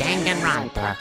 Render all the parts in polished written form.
Danganronpa.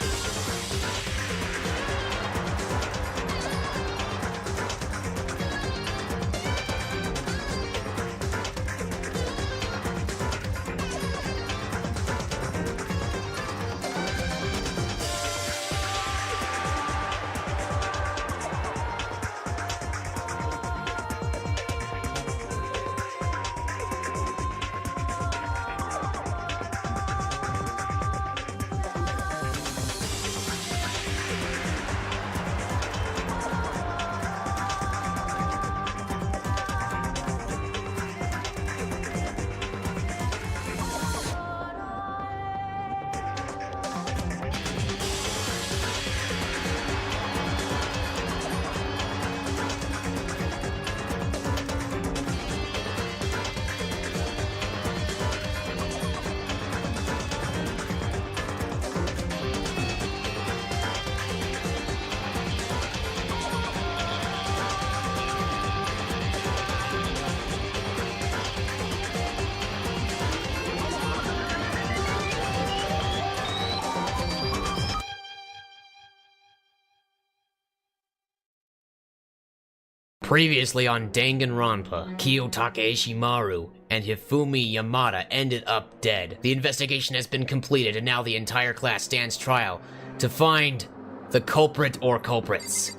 Previously on Danganronpa, Kiyotake Ishimaru and Hifumi Yamada ended up dead. The investigation has been completed and now the entire class stands trial to find the culprit or culprits.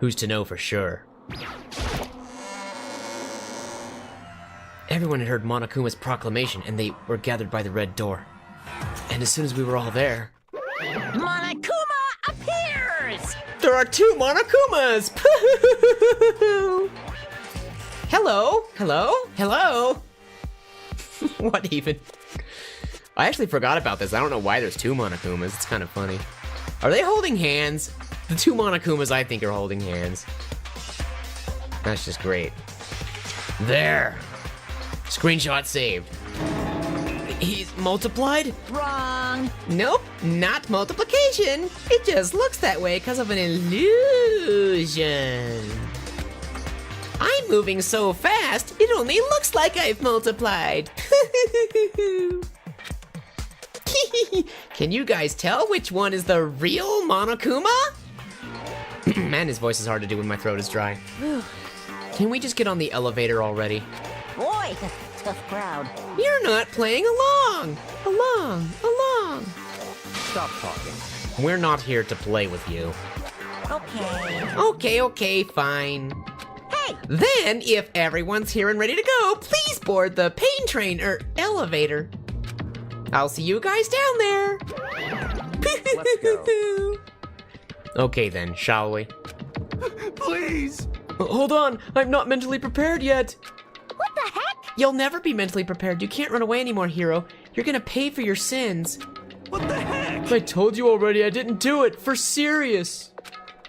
Who's to know for sure? Everyone had heard Monokuma's proclamation and they were gathered by the red door. And as soon as we were all there... Monokuma appears! There are two Monokumas! Hello? Hello? Hello? What even? I actually forgot about this. I don't know why there's two Monokumas. It's kind of funny. Are they holding hands? The two Monokumas I think are holding hands. That's just great. There. Screenshot saved. He's multiplied? Wrong. Nope, not multiplication. It just looks that way because of an illusion. I'm moving so fast, it only looks like I've multiplied. Can you guys tell which one is the real Monokuma? Man, his voice is hard to do when my throat is dry. Can we just get on the elevator already? Boy, tough crowd. You're not playing along. Along. Stop talking. We're not here to play with you. Okay. Okay, fine. Hey! Then, if everyone's here and ready to go, please board the pain train or elevator. I'll see you guys down there. Let's go. Okay then, shall we? Please! Hold on, I'm not mentally prepared yet. What the heck? You'll never be mentally prepared. You can't run away anymore, Hiro. You're gonna pay for your sins. What the heck? I told you already I didn't do it, for serious.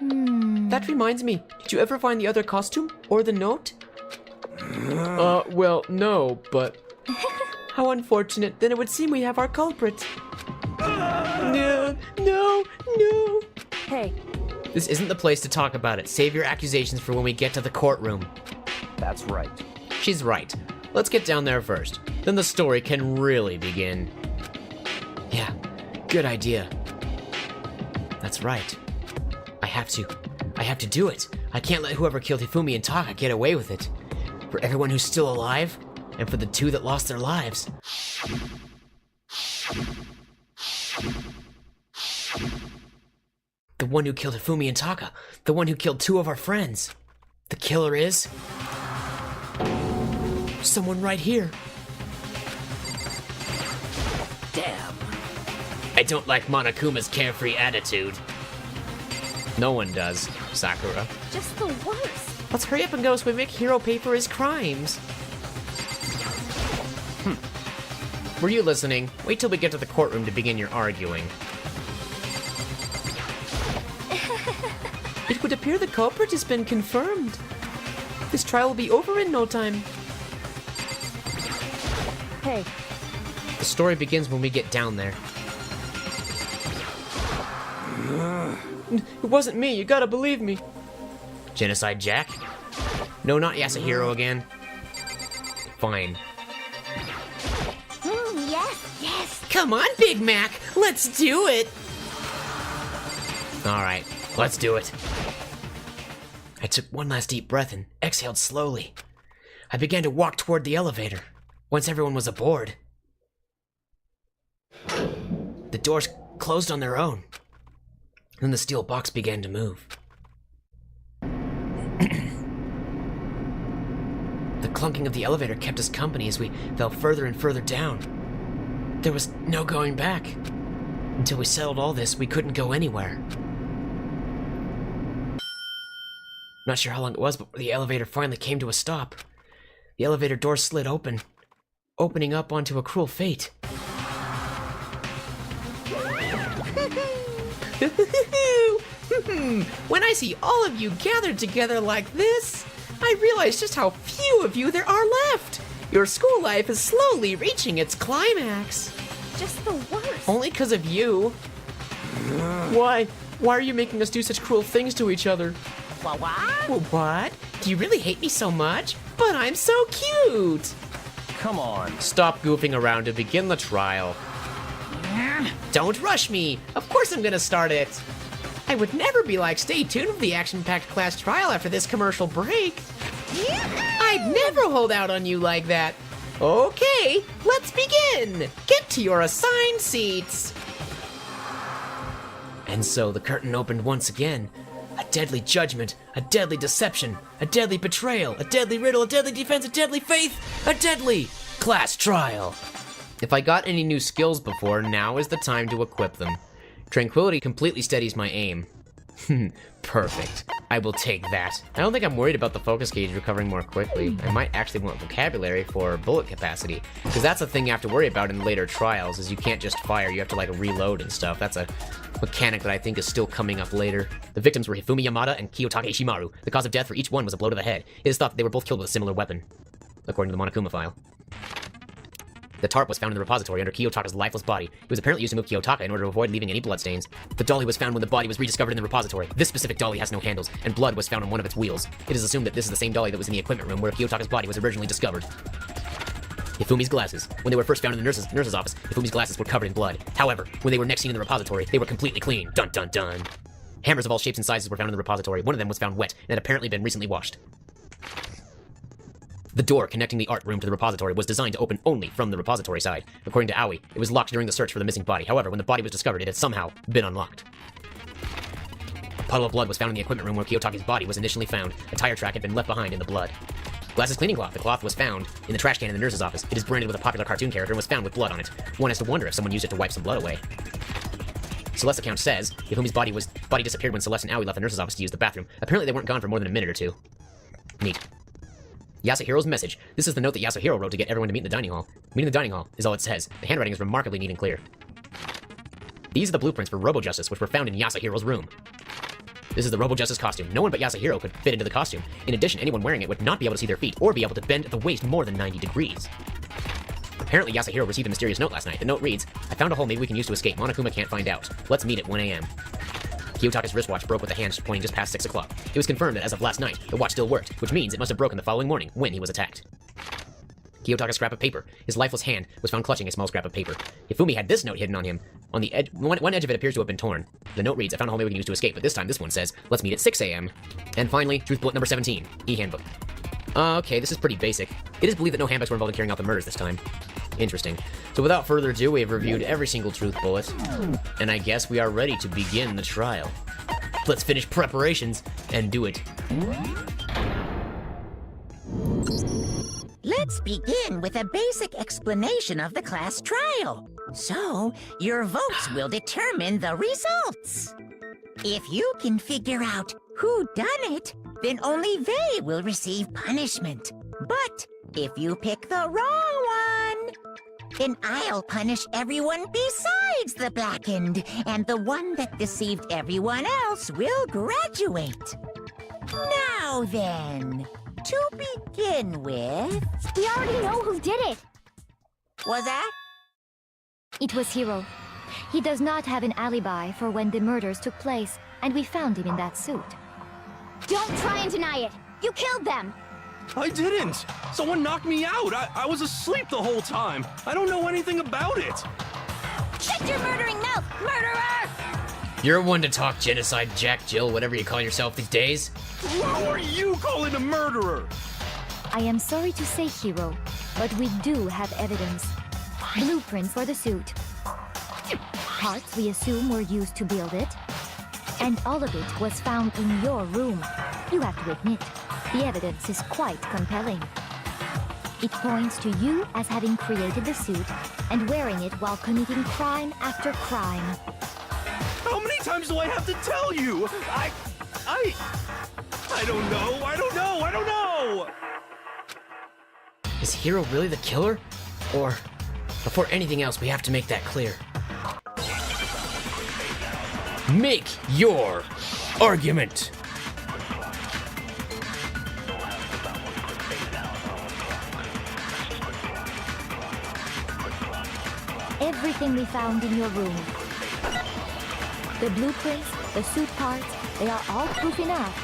That reminds me, did you ever find the other costume or the note? Well, no, but... How unfortunate, then it would seem we have our culprit. No. Hey. This isn't the place to talk about it. Save your accusations for when we get to the courtroom. That's right. She's right. Let's get down there first. Then the story can really begin. Yeah, good idea. That's right. I have to do it. I can't let whoever killed Hifumi and Taka get away with it. For everyone who's still alive, and for the two that lost their lives. The one who killed Hifumi and Taka. The one who killed two of our friends. The killer is... someone right here. Damn. I don't like Monokuma's carefree attitude. No one does, Sakura. Just the worst. Let's hurry up and go so we make Hiro pay for his crimes. Were you listening? Wait till we get to the courtroom to begin your arguing. It would appear the culprit has been confirmed. This trial will be over in no time. Hey. The story begins when we get down there. It wasn't me, you gotta believe me. Genocide Jack? No, not Yasuhiro again. Fine. Yes. Come on, Big Mac, let's do it! Alright, let's do it. I took one last deep breath and exhaled slowly. I began to walk toward the elevator. Once everyone was aboard, the doors closed on their own. Then the steel box began to move. The clunking of the elevator kept us company as we fell further and further down. There was no going back. Until we settled all this, we couldn't go anywhere. Not sure how long it was, but the elevator finally came to a stop. The elevator door slid open, opening up onto a cruel fate. When I see all of you gathered together like this, I realize just how few of you there are left. Your school life is slowly reaching its climax. Just the worst. Only because of you. Why? Why are you making us do such cruel things to each other? What? Well, what? Do you really hate me so much? But I'm so cute! Come on. Stop goofing around to begin the trial. Don't rush me! Of course I'm gonna start it! I would never be like, stay tuned for the action-packed class trial after this commercial break. I'd never hold out on you like that. Okay, let's begin! Get to your assigned seats! And so the curtain opened once again. A deadly judgment, a deadly deception, a deadly betrayal, a deadly riddle, a deadly defense, a deadly faith, a deadly class trial. If I got any new skills before, now is the time to equip them. Tranquility completely steadies my aim. Perfect. I will take that. I don't think I'm worried about the focus gauge recovering more quickly. I might actually want vocabulary for bullet capacity, because that's a thing you have to worry about in later trials, is you can't just fire, you have to like reload and stuff. That's a mechanic that I think is still coming up later. The victims were Hifumi Yamada and Kiyotaka Ishimaru. The cause of death for each one was a blow to the head. It is thought that they were both killed with a similar weapon, according to the Monokuma file. The tarp was found in the repository under Kiyotaka's lifeless body. It was apparently used to move Kiyotaka in order to avoid leaving any bloodstains. The dolly was found when the body was rediscovered in the repository. This specific dolly has no handles, and blood was found on one of its wheels. It is assumed that this is the same dolly that was in the equipment room where Kiyotaka's body was originally discovered. Hifumi's glasses. When they were first found in the nurse's office, Hifumi's glasses were covered in blood. However, when they were next seen in the repository, they were completely clean. Dun dun dun. Hammers of all shapes and sizes were found in the repository. One of them was found wet and had apparently been recently washed. The door connecting the art room to the repository was designed to open only from the repository side. According to Aoi, it was locked during the search for the missing body. However, when the body was discovered, it had somehow been unlocked. A puddle of blood was found in the equipment room where Kiyotaki's body was initially found. A tire track had been left behind in the blood. Glasses cleaning cloth. The cloth was found in the trash can in the nurse's office. It is branded with a popular cartoon character and was found with blood on it. One has to wonder if someone used it to wipe some blood away. Celeste's account says Hifumi's body disappeared when Celeste and Aoi left the nurse's office to use the bathroom. Apparently they weren't gone for more than a minute or two. Neat. Yasuhiro's message. This is the note that Yasuhiro wrote to get everyone to meet in the dining hall. Meet in the dining hall is all it says. The handwriting is remarkably neat and clear. These are the blueprints for Robo-Justice, which were found in Yasuhiro's room. This is the Robo-Justice costume. No one but Yasuhiro could fit into the costume. In addition, anyone wearing it would not be able to see their feet or be able to bend at the waist more than 90 degrees. Apparently, Yasuhiro received a mysterious note last night. The note reads, I found a hole maybe we can use to escape. Monokuma can't find out. Let's meet at 1 a.m. Kiyotaka's wristwatch broke with the hands pointing just past 6 o'clock. It was confirmed that as of last night, the watch still worked, which means it must have broken the following morning when he was attacked. Kiyotaka's scrap of paper. His lifeless hand was found clutching a small scrap of paper. Hifumi had this note hidden on him. On the edge, one edge of it appears to have been torn. The note reads, I found a hole maybe we can use to escape, but this time this one says, let's meet at 6 a.m. And finally, truth bullet number 17, e-handbook. Okay, this is pretty basic. It is believed that no handbooks were involved in carrying out the murders this time. Interesting. So without further ado, we have reviewed every single truth bullet, and I guess we are ready to begin the trial. Let's finish preparations and do it. Let's begin with a basic explanation of the class trial. So, your votes will determine the results. If you can figure out who done it, then only they will receive punishment. But if you pick the wrong one, then I'll punish everyone besides the blackened, and the one that deceived everyone else will graduate. Now then, to begin with... We already know who did it. Was that? It was Hiro. He does not have an alibi for when the murders took place, and we found him in that suit. Don't try and deny it. You killed them. I didn't. Someone knocked me out. I was asleep the whole time. I don't know anything about it. Shut your murdering mouth, murderer! You're one to talk genocide, Jack, Jill, whatever you call yourself these days. Who are you calling a murderer? I am sorry to say, Hiro, but we do have evidence. Blueprints for the suit. Parts we assume were used to build it. And all of it was found in your room. You have to admit, the evidence is quite compelling. It points to you as having created the suit and wearing it while committing crime after crime. How many times do I have to tell you? I don't know. Is Hiro really the killer? Or, before anything else, we have to make that clear. Make your argument. Everything we found in your room. The blueprints, the suit parts, they are all proof enough.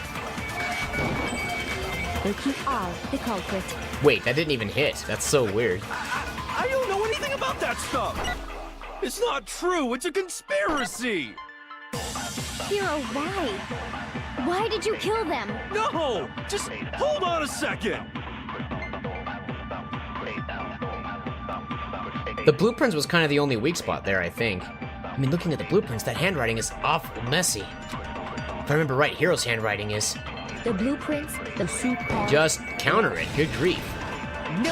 That you are the culprit. Wait, that didn't even hit. That's so weird. I don't know anything about that stuff. It's not true. It's a conspiracy. Hiro, why? Why did you kill them? No, just hold on a second. The blueprints was kind of the only weak spot there, I think. I mean, looking at the blueprints, that handwriting is awful messy. If I remember right, Hiro's handwriting is... The blueprints, the suit parts... Just counter it, good grief.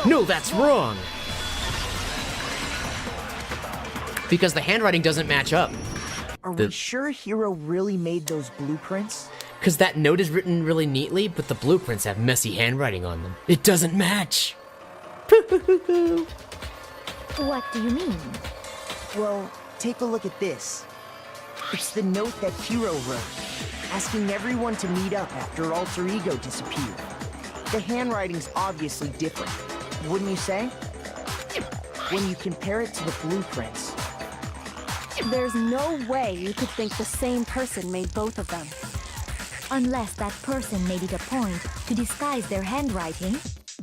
No, that's wrong! Because the handwriting doesn't match up. Are we sure Hiro really made those blueprints? Because that note is written really neatly, but the blueprints have messy handwriting on them. It doesn't match! What do you mean? Well, take a look at this. It's the note that Hiro wrote, asking everyone to meet up after Alter Ego disappeared. The handwriting's obviously different, wouldn't you say? When you compare it to the blueprints. There's no way you could think the same person made both of them. Unless that person made it a point to disguise their handwriting.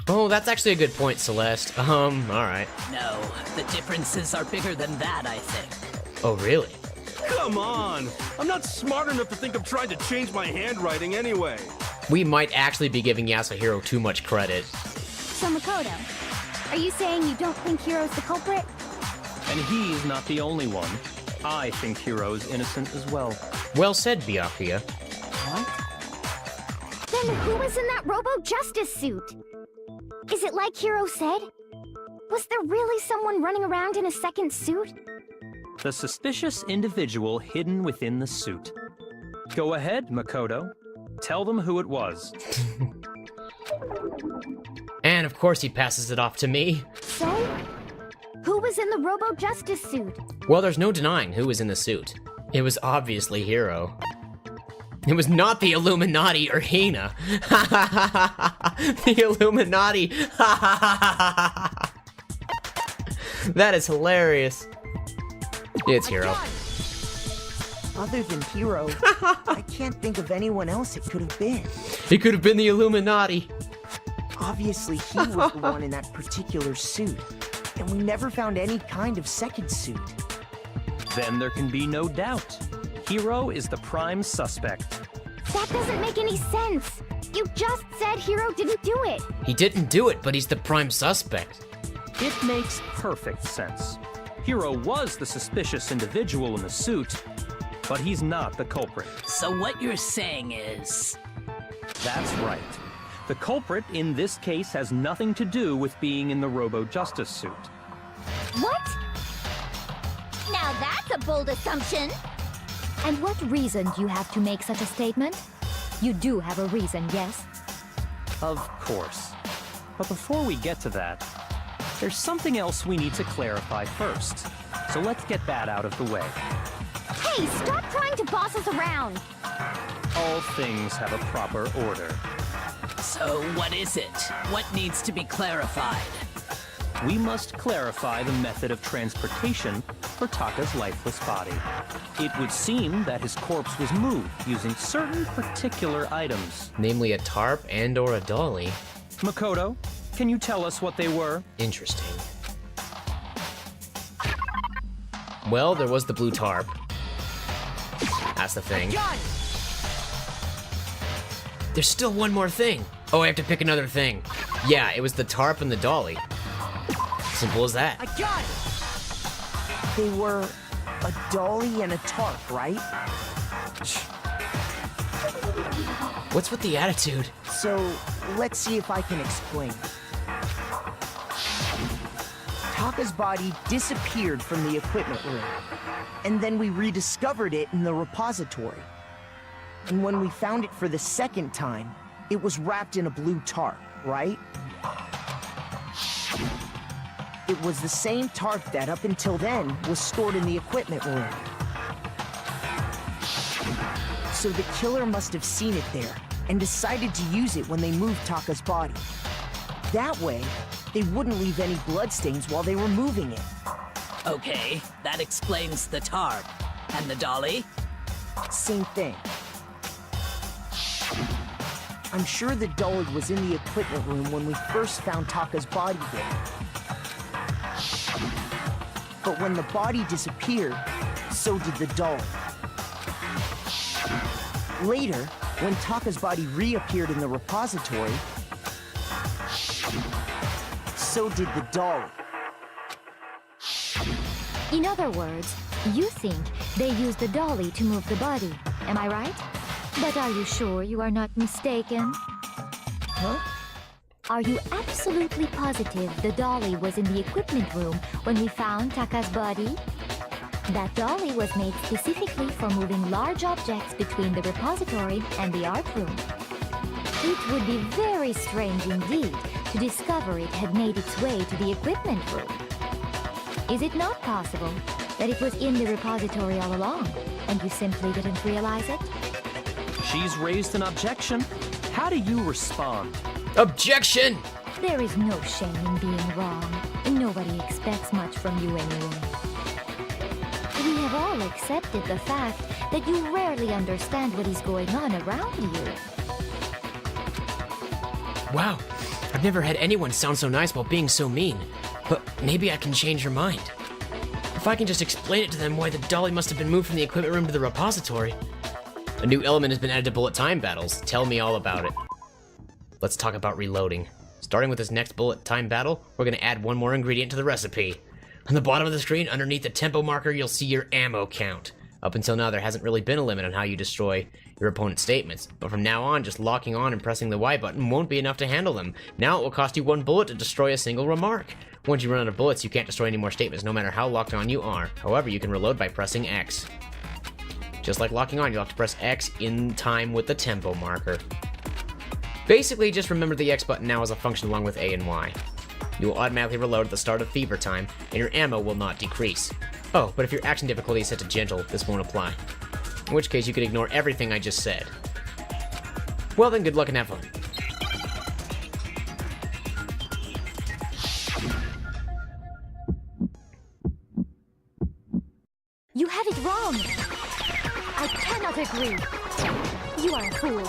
Oh, that's actually a good point, Celeste. Alright. No, the differences are bigger than that, I think. Oh, really? Come on. I'm not smart enough to think of trying to change my handwriting anyway. We might actually be giving Yasuhiro too much credit. So Makoto, are you saying you don't think Hiro's the culprit? And he's not the only one. I think Hiro's innocent as well. Well said, Byakuya. Then who was in that Robo-Justice suit? Is it like Hiro said? Was there really someone running around in a second suit? The suspicious individual hidden within the suit. Go ahead, Makoto. Tell them who it was. And of course he passes it off to me. So? Who was in the Robo-Justice suit? Well, there's no denying who was in the suit. It was obviously Hiro. It was not the Illuminati or Hina. The Illuminati. That is hilarious. It's Hiro. Other than Hiro, I can't think of anyone else it could have been. It could have been the Illuminati. Obviously, he was the one in that particular suit, and we never found any kind of second suit. Then there can be no doubt. Hiro is the prime suspect. That doesn't make any sense. You just said Hiro didn't do it. He didn't do it, but he's the prime suspect. It makes perfect sense. Hiro was the suspicious individual in the suit, but he's not the culprit. So what you're saying is... That's right. The culprit in this case has nothing to do with being in the Robo-Justice suit. What? Now that's a bold assumption. And what reason do you have to make such a statement? You do have a reason, yes? Of course. But before we get to that, there's something else we need to clarify first. So let's get that out of the way. Hey, stop trying to boss us around! All things have a proper order. So what is it? What needs to be clarified? We must clarify the method of transportation for Taka's lifeless body. It would seem that his corpse was moved using certain particular items. Namely a tarp and or a dolly. Makoto, can you tell us what they were? Interesting. Well, there was the blue tarp. That's the thing. There's still one more thing. Oh, I have to pick another thing. Yeah, it was the tarp and the dolly. Simple as that. I got it! They were a dolly and a tarp, right? What's with the attitude? So, let's see if I can explain. Taka's body disappeared from the equipment room, and then we rediscovered it in the repository. And when we found it for the second time, it was wrapped in a blue tarp, right? It was the same tarp that, up until then, was stored in the equipment room. So the killer must have seen it there, and decided to use it when they moved Taka's body. That way, they wouldn't leave any bloodstains while they were moving it. Okay, that explains the tarp. And the dolly? Same thing. I'm sure the dolly was in the equipment room when we first found Taka's body there. But when the body disappeared, so did the dolly. Later, when Taka's body reappeared in the repository, so did the dolly. In other words, you think they used the dolly to move the body. Am I right? But are you sure you are not mistaken? Huh? Are you absolutely positive the dolly was in the equipment room when we found Taka's body? That dolly was made specifically for moving large objects between the repository and the art room. It would be very strange indeed to discover it had made its way to the equipment room. Is it not possible that it was in the repository all along, and you simply didn't realize it? She's raised an objection. How do you respond? Objection! There is no shame in being wrong, and nobody expects much from you anyway. We have all accepted the fact that you rarely understand what is going on around you. Wow, I've never had anyone sound so nice while being so mean. But maybe I can change your mind. If I can just explain it to them why the dolly must have been moved from the equipment room to the repository. A new element has been added to bullet time battles. Tell me all about it. Let's talk about reloading. Starting with this next bullet time battle, we're gonna add one more ingredient to the recipe. On the bottom of the screen, underneath the tempo marker, you'll see your ammo count. Up until now, there hasn't really been a limit on how you destroy your opponent's statements, but from now on, just locking on and pressing the Y button won't be enough to handle them. Now it will cost you 1 bullet to destroy a single remark. Once you run out of bullets, you can't destroy any more statements, no matter how locked on you are. However, you can reload by pressing X. Just like locking on, you'll have to press X in time with the tempo marker. Basically, just remember the X button now as a function along with A and Y. You will automatically reload at the start of fever time, and your ammo will not decrease. Oh, but if your action difficulty is set to gentle, this won't apply. In which case, you can ignore everything I just said. Well then, good luck and have fun. You have it wrong! I cannot agree! You are a fool.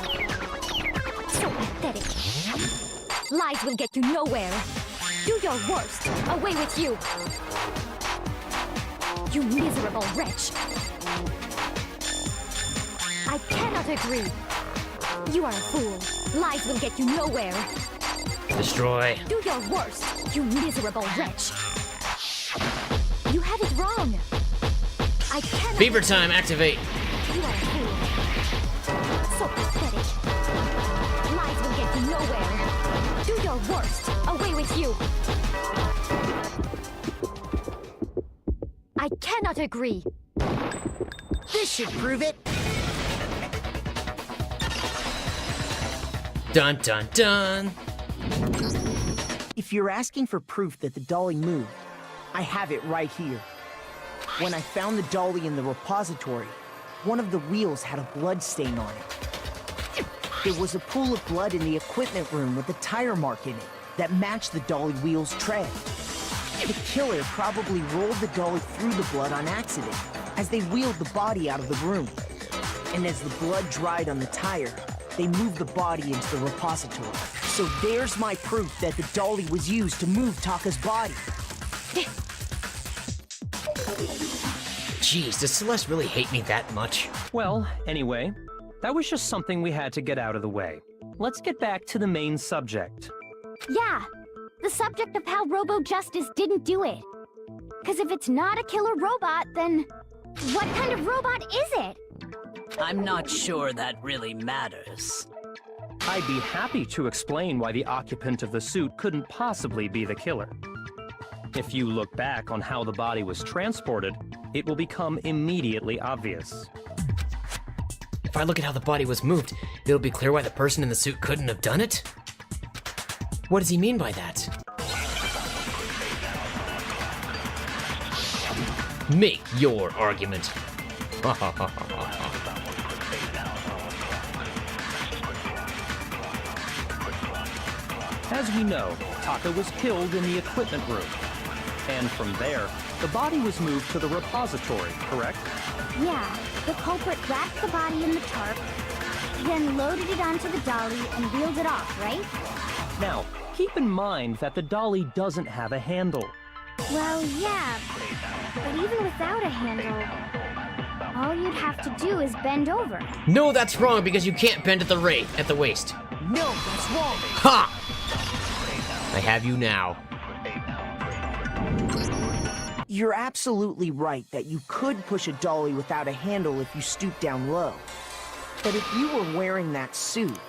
So pathetic. Lies will get you nowhere. Do your worst. Away with you! You miserable wretch! I cannot agree. You are a fool. Lies will get you nowhere. Destroy. Do your worst, you miserable wretch. You have it wrong. I cannot. Fever time, activate. You are a fool. So pathetic. Lies will get you nowhere. Do your worst. Away with you. I cannot agree. This should prove it. Dun dun dun. If you're asking for proof that the dolly moved, I have it right here. When I found the dolly in the repository, one of the wheels had a blood stain on it. There was a pool of blood in the equipment room with a tire mark in it that matched the dolly wheel's tread. The killer probably rolled the dolly through the blood on accident as they wheeled the body out of the room. And as the blood dried on the tire, they moved the body into the repository. So there's my proof that the dolly was used to move Taka's body. Jeez, does Celeste really hate me that much? Well, anyway, that was just something we had to get out of the way. Let's get back to the main subject. Yeah, the subject of how Robo Justice didn't do it. Because if it's not a killer robot, then what kind of robot is it? I'm not sure that really matters. I'd be happy to explain why the occupant of the suit couldn't possibly be the killer. If you look back on how the body was transported, it will become immediately obvious. If I look at how the body was moved, it'll be clear why the person in the suit couldn't have done it? What does he mean by that? Make your argument. As we know, Taka was killed in the equipment room. And from there, the body was moved to the repository, correct? Yeah, the culprit wrapped the body in the tarp, then loaded it onto the dolly and wheeled it off, right? Now, keep in mind that the dolly doesn't have a handle. Well, yeah, but even without a handle, all you'd have to do is bend over. No, that's wrong because you can't bend at the waist. No, that's wrong. Ha! I have you now. You're absolutely right that you could push a dolly without a handle if you stoop down low. But if you were wearing that suit,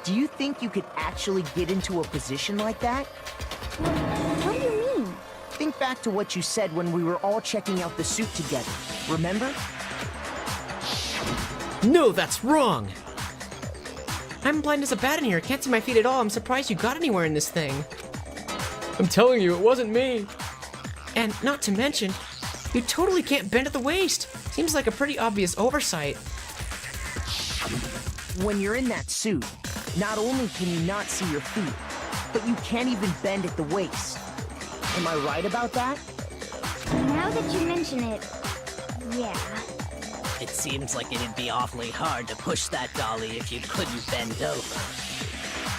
do you think you could actually get into a position like that? What do you mean? Think back to what you said when we were all checking out the suit together. Remember? No, that's wrong! I'm blind as a bat in here. Can't see my feet at all. I'm surprised you got anywhere in this thing. I'm telling you, it wasn't me. And not to mention, you totally can't bend at the waist. Seems like a pretty obvious oversight. When you're in that suit, not only can you not see your feet, but you can't even bend at the waist. Am I right about that? Now that you mention it, yeah. It seems like it'd be awfully hard to push that dolly if you couldn't bend over.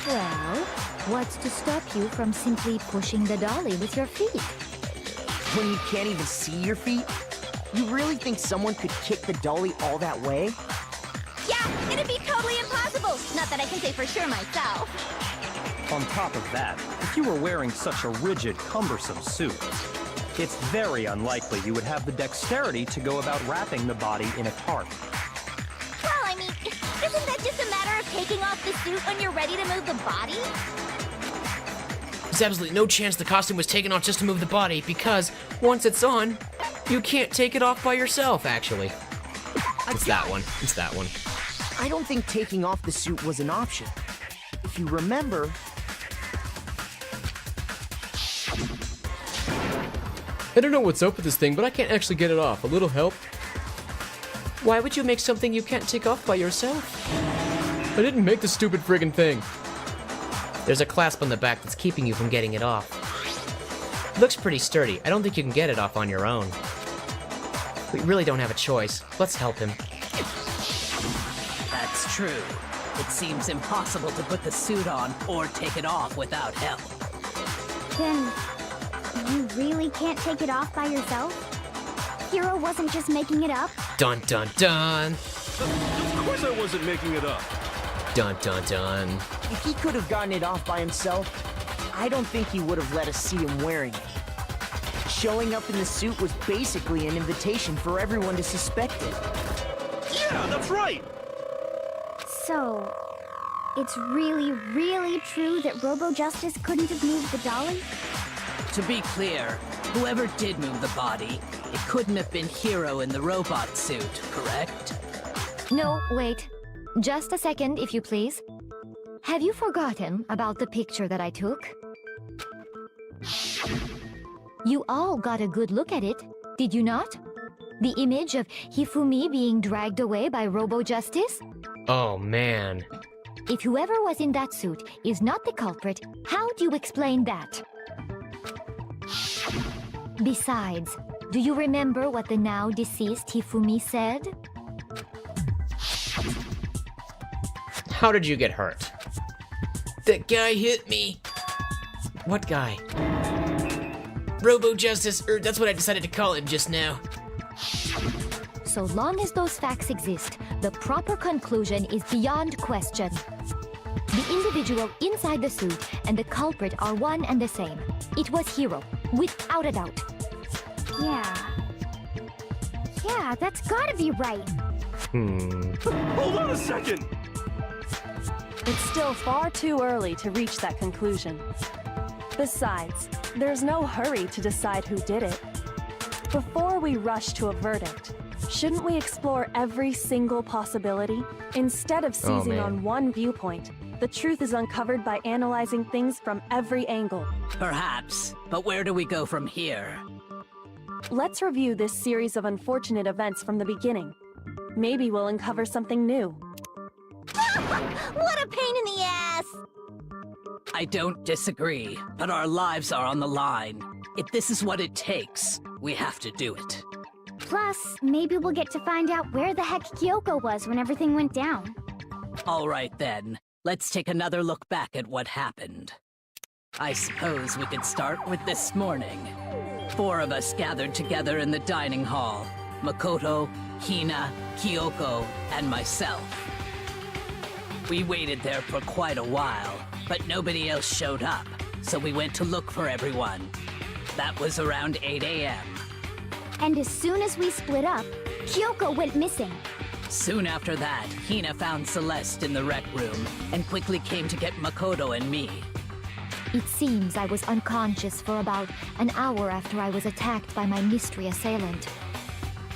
Well, what's to stop you from simply pushing the dolly with your feet? When you can't even see your feet? You really think someone could kick the dolly all that way? Yeah, it'd be totally impossible. Not that I can say for sure myself. On top of that, if you were wearing such a rigid, cumbersome suit, it's very unlikely you would have the dexterity to go about wrapping the body in a tarp. Well, I mean, isn't that just a matter of taking off the suit when you're ready to move the body? There's absolutely no chance the costume was taken off just to move the body, because once it's on, you can't take it off by yourself, actually. It's that one. It's that one. I don't think taking off the suit was an option. If you remember... I don't know what's up with this thing, but I can't actually get it off. A little help? Why would you make something you can't take off by yourself? I didn't make the stupid friggin' thing. There's a clasp on the back that's keeping you from getting it off. It looks pretty sturdy. I don't think you can get it off on your own. We really don't have a choice. Let's help him. That's true. It seems impossible to put the suit on or take it off without help. Then, you really can't take it off by yourself? Hiro wasn't just making it up? Dun dun dun! Of course I wasn't making it up. Dun dun dun. If he could have gotten it off by himself, I don't think he would have let us see him wearing it. Showing up in the suit was basically an invitation for everyone to suspect it. Yeah, that's right. So, it's really, really true that Robo Justice couldn't have moved the dolly? To be clear, whoever did move the body, it couldn't have been Hiro in the robot suit, correct? No, wait. Just a second, if you please. Have you forgotten about the picture that I took? You all got a good look at it, did you not? The image of Hifumi being dragged away by Robo Justice? Oh, man. If whoever was in that suit is not the culprit, how do you explain that? Besides, do you remember what the now deceased Hifumi said? How did you get hurt? That guy hit me. What guy? Robo Justice, or that's what I decided to call him just now. So long as those facts exist, the proper conclusion is beyond question. The individual inside the suit and the culprit are one and the same. It was Hiro, without a doubt. Yeah, that's gotta be right. Hold on a second! It's still far too early to reach that conclusion. Besides, there's no hurry to decide who did it. Before we rush to a verdict, shouldn't we explore every single possibility? Instead of seizing on one viewpoint, the truth is uncovered by analyzing things from every angle. Perhaps, but where do we go from here? Let's review this series of unfortunate events from the beginning. Maybe we'll uncover something new. What a pain in the ass! I don't disagree, but our lives are on the line. If this is what it takes, we have to do it. Plus, maybe we'll get to find out where the heck Kyoko was when everything went down. All right then, let's take another look back at what happened. I suppose we could start with this morning. 4 of us gathered together in the dining hall. Makoto, Hina, Kyoko, and myself. We waited there for quite a while, but nobody else showed up, so we went to look for everyone. That was around 8 a.m. And as soon as we split up, Kyoko went missing. Soon after that, Hina found Celeste in the rec room and quickly came to get Makoto and me. It seems I was unconscious for about an hour after I was attacked by my mystery assailant.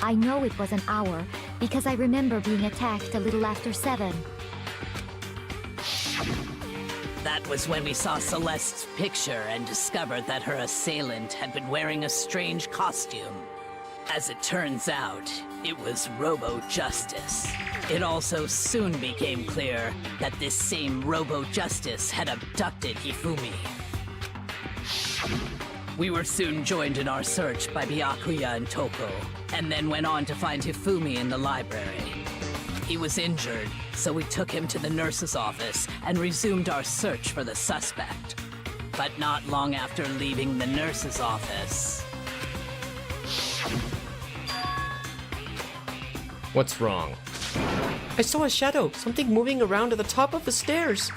I know it was an hour because I remember being attacked a little after 7. That was when we saw Celeste's picture and discovered that her assailant had been wearing a strange costume. As it turns out, it was Robo-Justice. It also soon became clear that this same Robo-Justice had abducted Hifumi. We were soon joined in our search by Byakuya and Toko, and then went on to find Hifumi in the library. He was injured, so we took him to the nurse's office and resumed our search for the suspect. But not long after leaving the nurse's office... What's wrong? I saw a shadow, something moving around at the top of the stairs.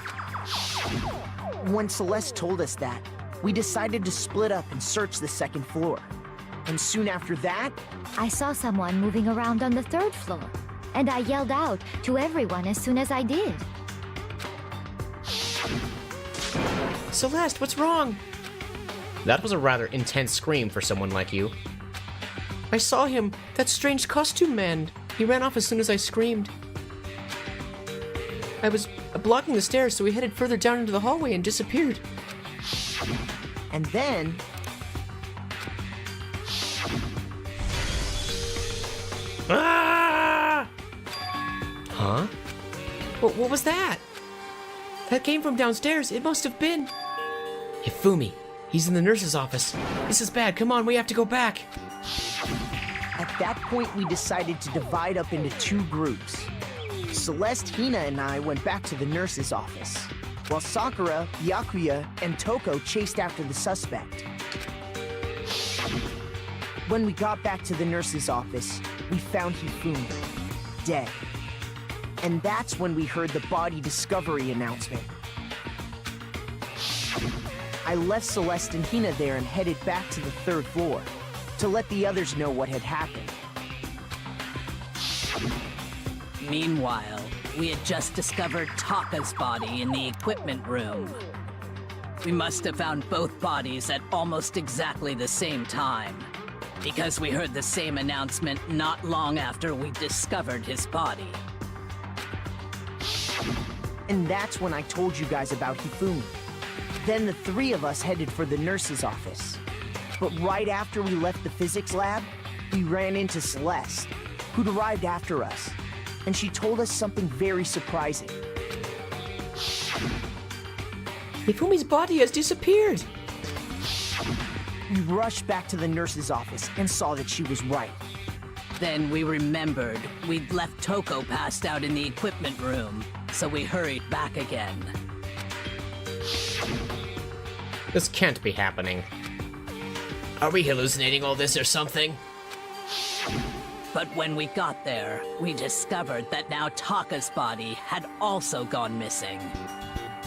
When Celeste told us that, we decided to split up and search the 2nd floor. And soon after that, I saw someone moving around on the 3rd floor, and I yelled out to everyone as soon as I did. Celeste, what's wrong? That was a rather intense scream for someone like you. I saw him, that strange costume man. He ran off as soon as I screamed. I was blocking the stairs, so he headed further down into the hallway and disappeared. and then... Ah! Huh? What was that? That came from downstairs. It must have been... Hifumi. He's in the nurse's office. This is bad. Come on, we have to go back. At that point, we decided to divide up into 2 groups. Celeste, Hina, and I went back to the nurse's office, while Sakura, Byakuya, and Toko chased after the suspect. When we got back to the nurse's office, we found Hifumi, dead. And that's when we heard the body discovery announcement. I left Celeste and Hina there and headed back to the 3rd floor to let the others know what had happened. Meanwhile, we had just discovered Taka's body in the equipment room. We must have found both bodies at almost exactly the same time, because we heard the same announcement not long after we discovered his body. And that's when I told you guys about Hifumi. Then the 3 of us headed for the nurse's office. But right after we left the physics lab, we ran into Celeste, who'd arrived after us. And she told us something very surprising. Hifumi's body has disappeared. We rushed back to the nurse's office and saw that she was right. Then we remembered we'd left Toko passed out in the equipment room, so we hurried back again. This can't be happening. Are we hallucinating all this or something? But when we got there, we discovered that now Taka's body had also gone missing.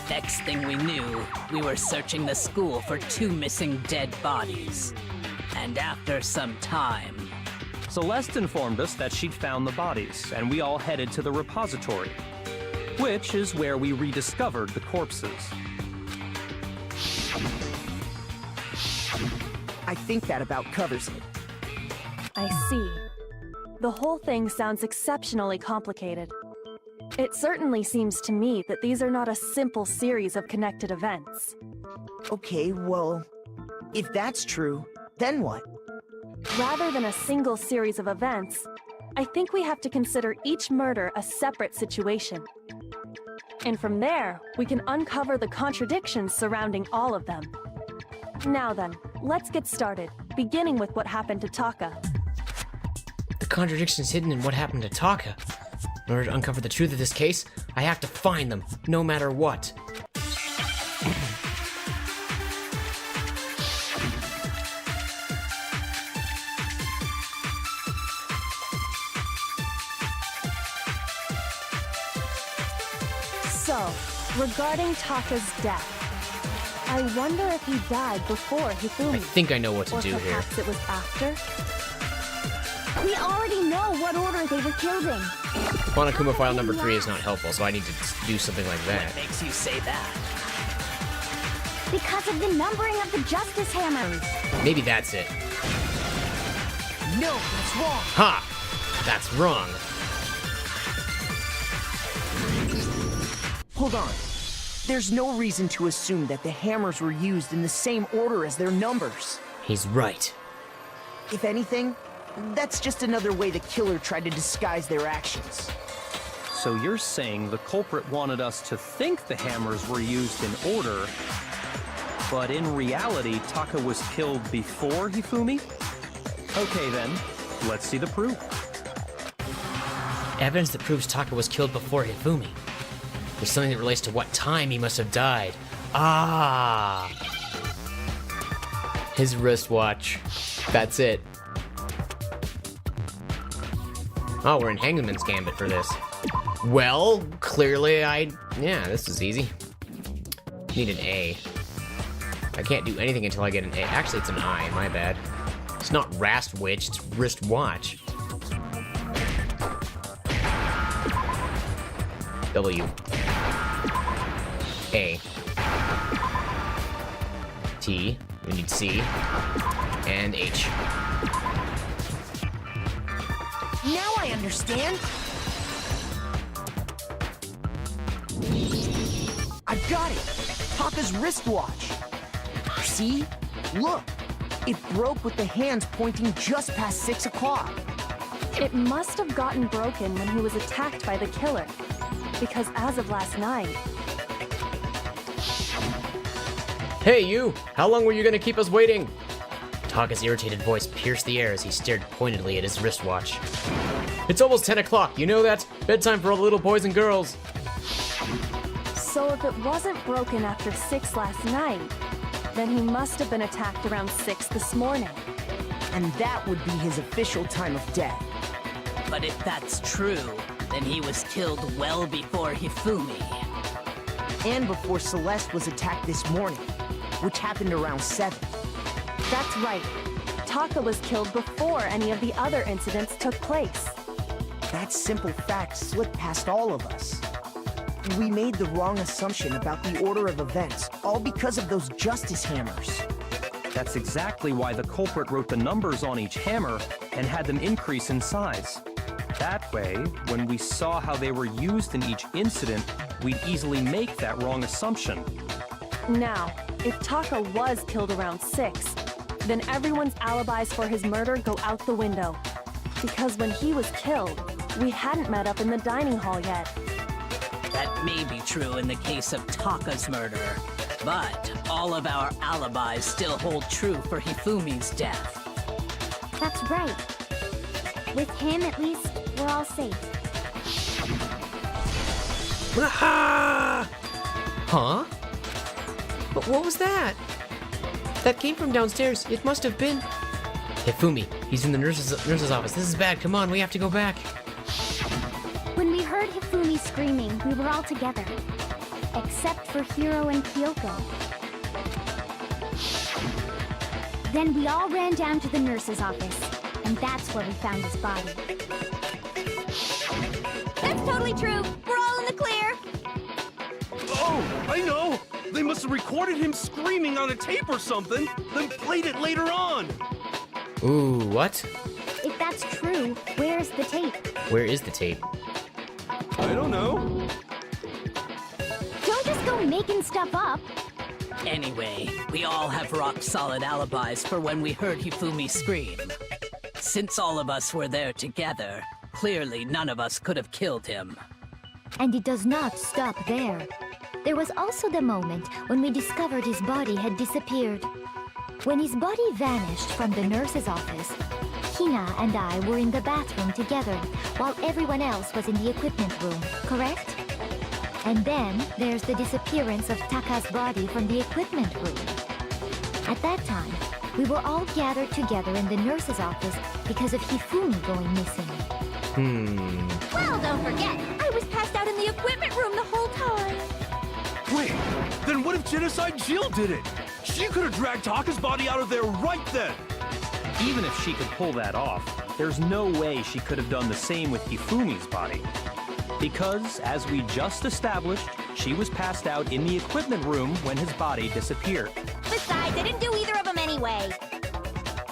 Next thing we knew, we were searching the school for 2 missing dead bodies. And after some time... Celeste informed us that she'd found the bodies, and we all headed to the repository, which is where we rediscovered the corpses. I think that about covers it. I see. The whole thing sounds exceptionally complicated. It certainly seems to me that these are not a simple series of connected events. Okay, well, if that's true, then what? Rather than a single series of events, I think we have to consider each murder a separate situation. And from there, we can uncover the contradictions surrounding all of them. Now then, let's get started, beginning with what happened to Taka. The contradictions hidden in what happened to Taka. In order to uncover the truth of this case, I have to find them, no matter what. So, regarding Taka's death, I wonder if he died before Hifumi. I think I know what to or do here. perhaps it was after? We already know what order they were killed in. Monokuma file number 3 is not helpful, so I need to do something like that. What makes you say that? Because of the numbering of the Justice Hammers. Maybe that's it. No, that's wrong. Ha! That's wrong. Hold on. There's no reason to assume that the hammers were used in the same order as their numbers. He's right. If anything, that's just another way the killer tried to disguise their actions. So you're saying the culprit wanted us to think the hammers were used in order, but in reality, Taka was killed before Hifumi? Okay then, let's see the proof. Evidence that proves Taka was killed before Hifumi. There's something that relates to what time he must have died. Ah! His wristwatch. That's it. Oh, we're in Hangman's Gambit for this. Well, clearly yeah, this is easy. Need an A. I can't do anything until I get an A. Actually, it's an I, my bad. It's not wristwatch, it's wristwatch. W. A. T. We need C. And H. Now I understand. I've got it. Taka's wristwatch. See? Look. It broke with the hands pointing just past 6 o'clock. It must have gotten broken when he was attacked by the killer, because as of last night... Hey, you! How long were you gonna keep us waiting? Taka's irritated voice pierced the air as he stared pointedly at his wristwatch. It's almost 10 o'clock, you know that? Bedtime for all the little boys and girls. So if it wasn't broken after 6 last night, then he must have been attacked around 6 this morning. And that would be his official time of death. But if that's true, then he was killed well before Hifumi. And before Celeste was attacked this morning, which happened around 7. That's right. Taka was killed before any of the other incidents took place. That simple fact slipped past all of us. We made the wrong assumption about the order of events, all because of those justice hammers. That's exactly why the culprit wrote the numbers on each hammer and had them increase in size. That way, when we saw how they were used in each incident, we'd easily make that wrong assumption. Now, if Taka was killed around 6, then everyone's alibis for his murder go out the window. Because when he was killed, we hadn't met up in the dining hall yet. That may be true in the case of Taka's murder, but all of our alibis still hold true for Hifumi's death. That's right. With him, at least, we're all safe. Huh? But what was that? That came from downstairs. It must have been... Hifumi, he's in the nurse's office. This is bad. Come on, we have to go back. When we heard Hifumi screaming, we were all together. Except for Hiro and Kyoko. Then we all ran down to the nurse's office, and that's where we found his body. That's totally true. We're all in the clear. Oh, I know! They must have recorded him screaming on a tape or something, then played it later on! Ooh, what? If that's true, where's the tape? Where is the tape? I don't know. Don't just go making stuff up. Anyway, we all have rock-solid alibis for when we heard Hifumi scream. Since all of us were there together, clearly none of us could have killed him. And it does not stop there. There was also the moment when we discovered his body had disappeared. When his body vanished from the nurse's office, Hina and I were in the bathroom together while everyone else was in the equipment room, correct? And then there's the disappearance of Taka's body from the equipment room. At that time, we were all gathered together in the nurse's office because of Hifumi going missing. Well, don't forget, I was passed out in the equipment room the whole time. Wait, then what if Genocide Jill did it? She could have dragged Taka's body out of there right then! Even if she could pull that off, there's no way she could have done the same with Hifumi's body. Because, as we just established, she was passed out in the equipment room when his body disappeared. Besides, I didn't do either of them anyway.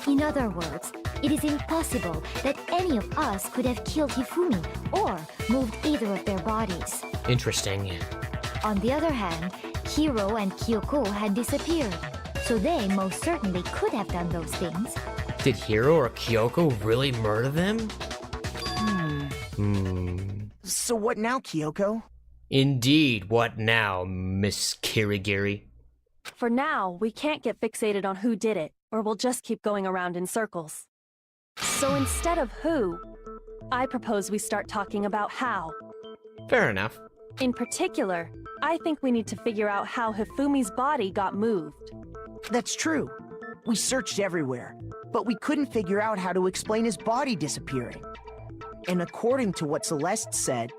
In other words, it is impossible that any of us could have killed Hifumi or moved either of their bodies. Interesting. On the other hand, Hiro and Kyoko had disappeared, so they most certainly could have done those things. Did Hiro or Kyoko really murder them? So what now, Kyoko? Indeed, what now, Miss Kirigiri? For now, we can't get fixated on who did it, or we'll just keep going around in circles. So instead of who, I propose we start talking about how. Fair enough. In particular, I think we need to figure out how Hifumi's body got moved. That's true. We searched everywhere, but we couldn't figure out how to explain his body disappearing. And according to what Celeste said,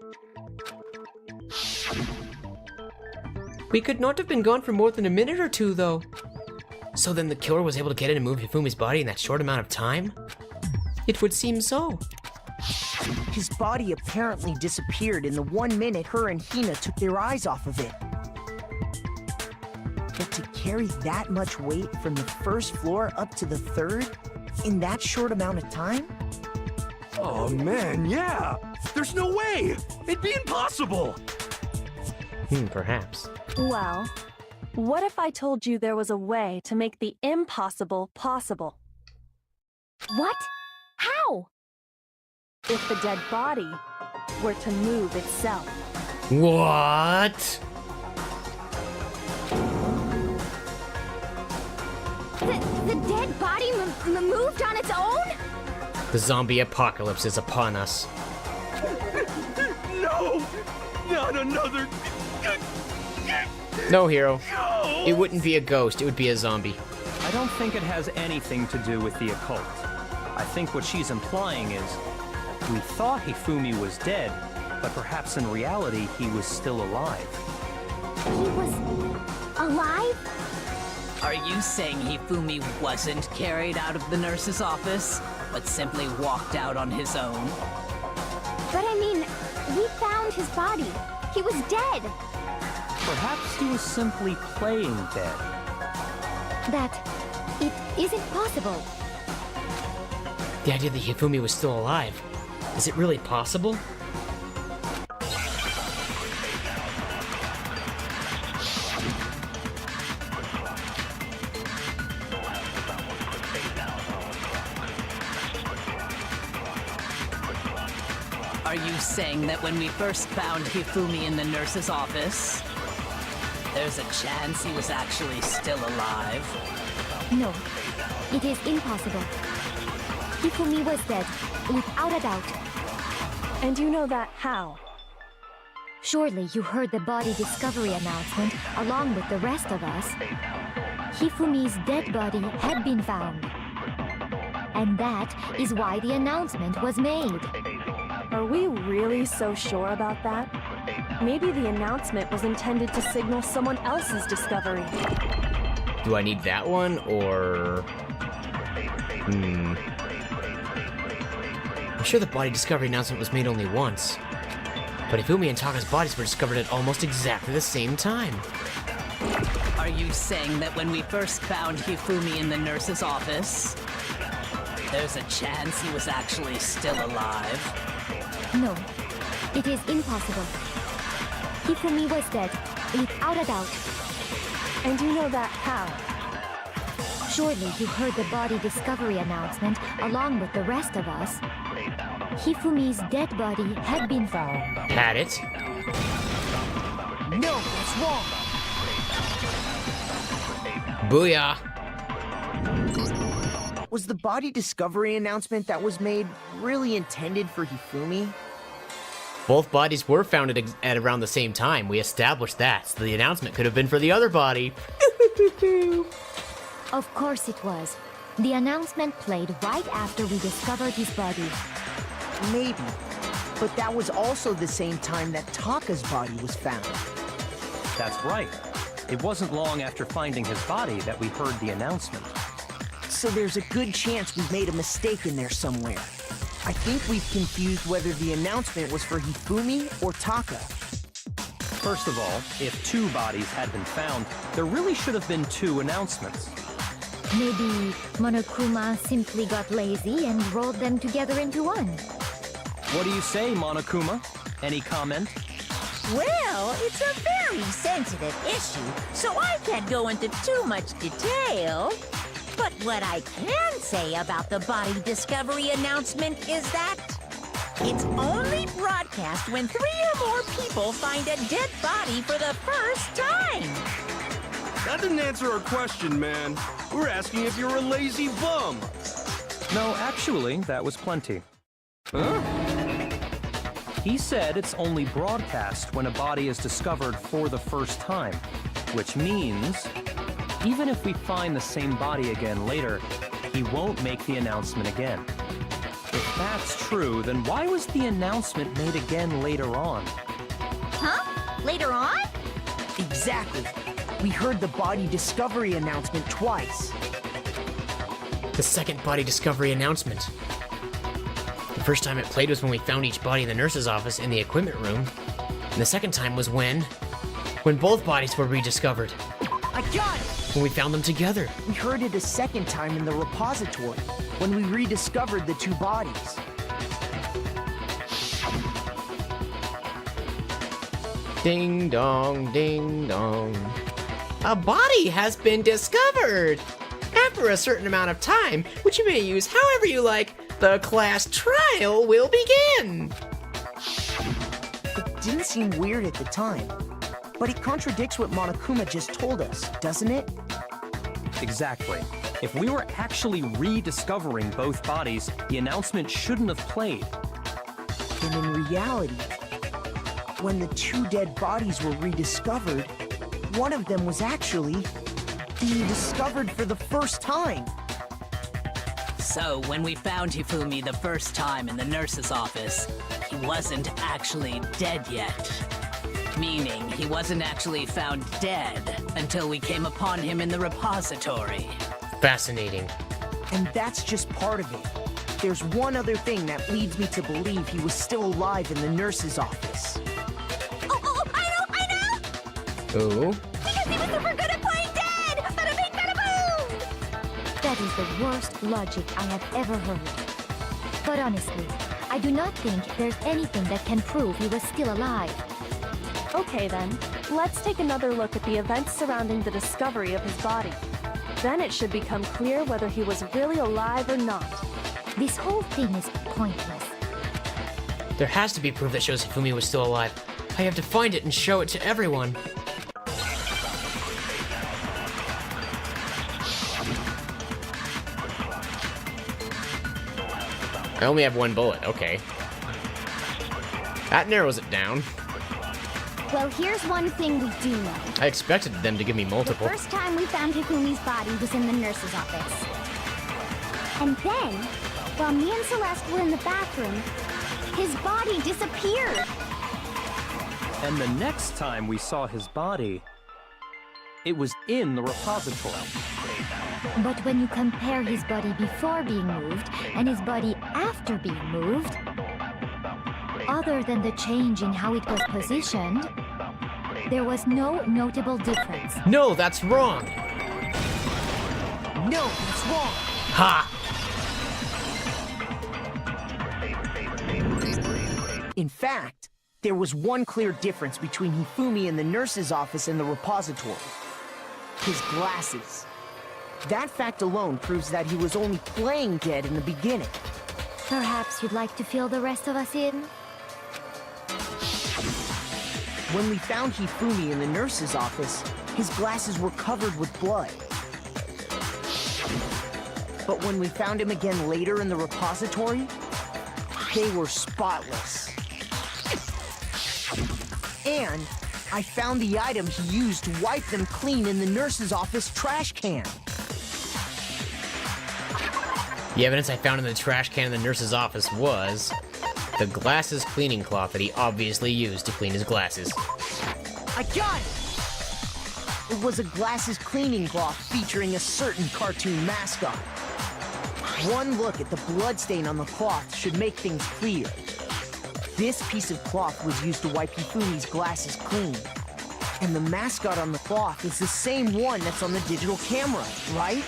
We could not have been gone for more than a minute or two, though. So then the killer was able to get in and move Hifumi's body in that short amount of time? It would seem so. his body apparently disappeared in the 1 minute her and Hina took their eyes off of it. But to carry that much weight from the first floor up to the third in that short amount of time? Oh man, yeah! There's no way! It'd be impossible! Perhaps. Well, what if I told you there was a way to make the impossible possible? What? How? If the dead body were to move itself. What? The dead body moved on its own? The zombie apocalypse is upon us. No! Not another... No, Hiro. It wouldn't be a ghost, it would be a zombie. I don't think it has anything to do with the occult. I think what she's implying is, we thought Hifumi was dead, but perhaps in reality he was still alive. He was alive? Are you saying Hifumi wasn't carried out of the nurse's office, but simply walked out on his own? But I mean, we found his body. He was dead. Perhaps he was simply playing dead. That it isn't possible. The idea that Hifumi was still alive. Is it really possible? Are you saying that when we first found Hifumi in the nurse's office, there's a chance he was actually still alive? No, it is impossible. Hifumi was dead, without a doubt. And you know that how? Surely you heard the body discovery announcement along with the rest of us. Hifumi's dead body had been found. And that is why the announcement was made. Are we really so sure about that? Maybe the announcement was intended to signal someone else's discovery. Do I need that one, or... I'm sure the body discovery announcement was made only once. But Hifumi and Taka's bodies were discovered at almost exactly the same time. Are you saying that when we first found Hifumi in the nurse's office, there's a chance he was actually still alive? No, it is impossible. Hifumi was dead, without a doubt. And you know that how? Surely you heard the body discovery announcement along with the rest of us. Hifumi's dead body had been found. Had it? No, that's wrong. Booyah! Was the body discovery announcement that was made really intended for Hifumi? Both bodies were found at around the same time. We established that, so the announcement could have been for the other body. Of course it was. The announcement played right after we discovered his body. Maybe. But that was also the same time that Taka's body was found. That's right. It wasn't long after finding his body that we heard the announcement. So there's a good chance we've made a mistake in there somewhere. I think we've confused whether the announcement was for Hifumi or Taka. First of all, if 2 bodies had been found, there really should have been 2 announcements. Maybe Monokuma simply got lazy and rolled them together into one. What do you say, Monokuma? Any comment? Well, it's a very sensitive issue, so I can't go into too much detail. But what I can say about the body discovery announcement is that it's only broadcast when 3 or more people find a dead body for the first time. That didn't answer our question, man. We're asking if you're a lazy bum. No, actually, that was plenty. Huh? He said it's only broadcast when a body is discovered for the first time, which means even if we find the same body again later, he won't make the announcement again. If that's true, then why was the announcement made again later on? Huh? Later on? Exactly. We heard the body discovery announcement twice. The second body discovery announcement. The first time it played was when we found each body in the nurse's office in the equipment room. And the second time was when both bodies were rediscovered. I got it! When we found them together. We heard it a second time in the repository, when we rediscovered the 2 bodies. Ding dong, ding dong. A body has been discovered! After a certain amount of time, which you may use however you like, the class trial will begin! It didn't seem weird at the time, but it contradicts what Monokuma just told us, doesn't it? Exactly. If we were actually rediscovering both bodies, the announcement shouldn't have played. And in reality, when the 2 dead bodies were rediscovered, one of them was actually being discovered for the first time. So, when we found Hifumi the first time in the nurse's office, he wasn't actually dead yet. Meaning, he wasn't actually found dead until we came upon him in the repository. Fascinating. And that's just part of it. There's one other thing that leads me to believe he was still alive in the nurse's office. Oh, I know! Ooh. Because he was super good at playing dead! Bada bing, bada boom! That is the worst logic I have ever heard. But honestly, I do not think there's anything that can prove he was still alive. Okay then, let's take another look at the events surrounding the discovery of his body. Then it should become clear whether he was really alive or not. This whole thing is pointless. There has to be proof that shows Hifumi was still alive. I have to find it and show it to everyone. I only have 1 bullet, okay. That narrows it down. Well, here's one thing we do know. I expected them to give me The multiple. first time we found Hifumi's body was in the nurse's office. And then, while me and Celeste were in the bathroom, his body disappeared. And the next time we saw his body, it was in the repository. But when you compare his body before being moved and his body after being moved, other than the change in how it was positioned, there was no notable difference. No, that's wrong. No, that's wrong. Ha! In fact, there was one clear difference between Hifumi in the nurse's office and the repository. His glasses. That fact alone proves that he was only playing dead in the beginning. Perhaps you'd like to fill the rest of us in? When we found Hifumi in the nurse's office, his glasses were covered with blood. But when we found him again later in the repository, they were spotless. And I found the item he used to wipe them clean in the nurse's office trash can. The evidence I found in the trash can in the nurse's office was the glasses cleaning cloth that he obviously used to clean his glasses. I got it! It was a glasses cleaning cloth featuring a certain cartoon mascot. One look at the bloodstain on the cloth should make things clear. This piece of cloth was used to wipe Hifumi's glasses clean. And the mascot on the cloth is the same one that's on the digital camera, right?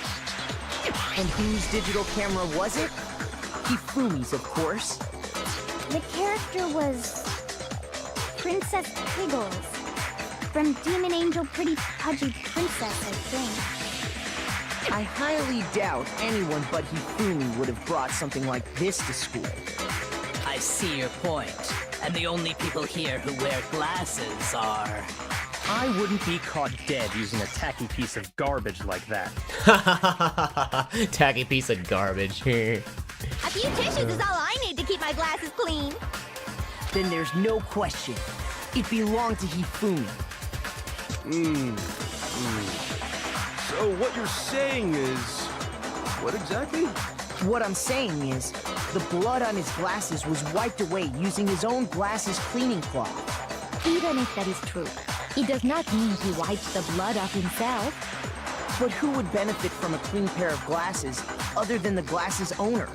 And whose digital camera was it? Hifumi's, of course. The character was Princess Piggles from Demon Angel Pretty Pudgy Princess, I think. I highly doubt anyone but Hifumi would have brought something like this to school. I see your point. And the only people here who wear glasses are... I wouldn't be caught dead using a tacky piece of garbage like that. Tacky piece of garbage. A few tissues is all I need to keep my glasses clean. Then there's no question. It belonged to Hifumi. So what you're saying is... what exactly? What I'm saying is, the blood on his glasses was wiped away using his own glasses cleaning cloth. Even if that is true, it does not mean he wiped the blood off himself. But who would benefit from a clean pair of glasses other than the glasses owner?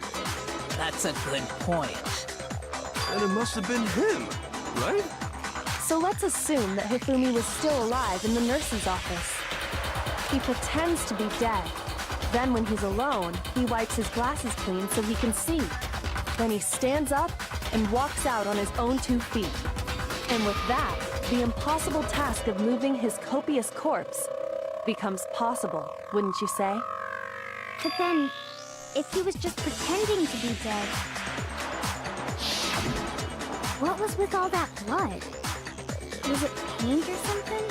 That's a good point. And it must have been him, right? So let's assume that Hifumi was still alive in the nurse's office. He pretends to be dead. Then when he's alone, he wipes his glasses clean so he can see. Then he stands up and walks out on his own 2 feet. And with that, the impossible task of moving his copious corpse becomes possible, wouldn't you say? But then, if he was just pretending to be dead, what was with all that blood? Was it paint or something?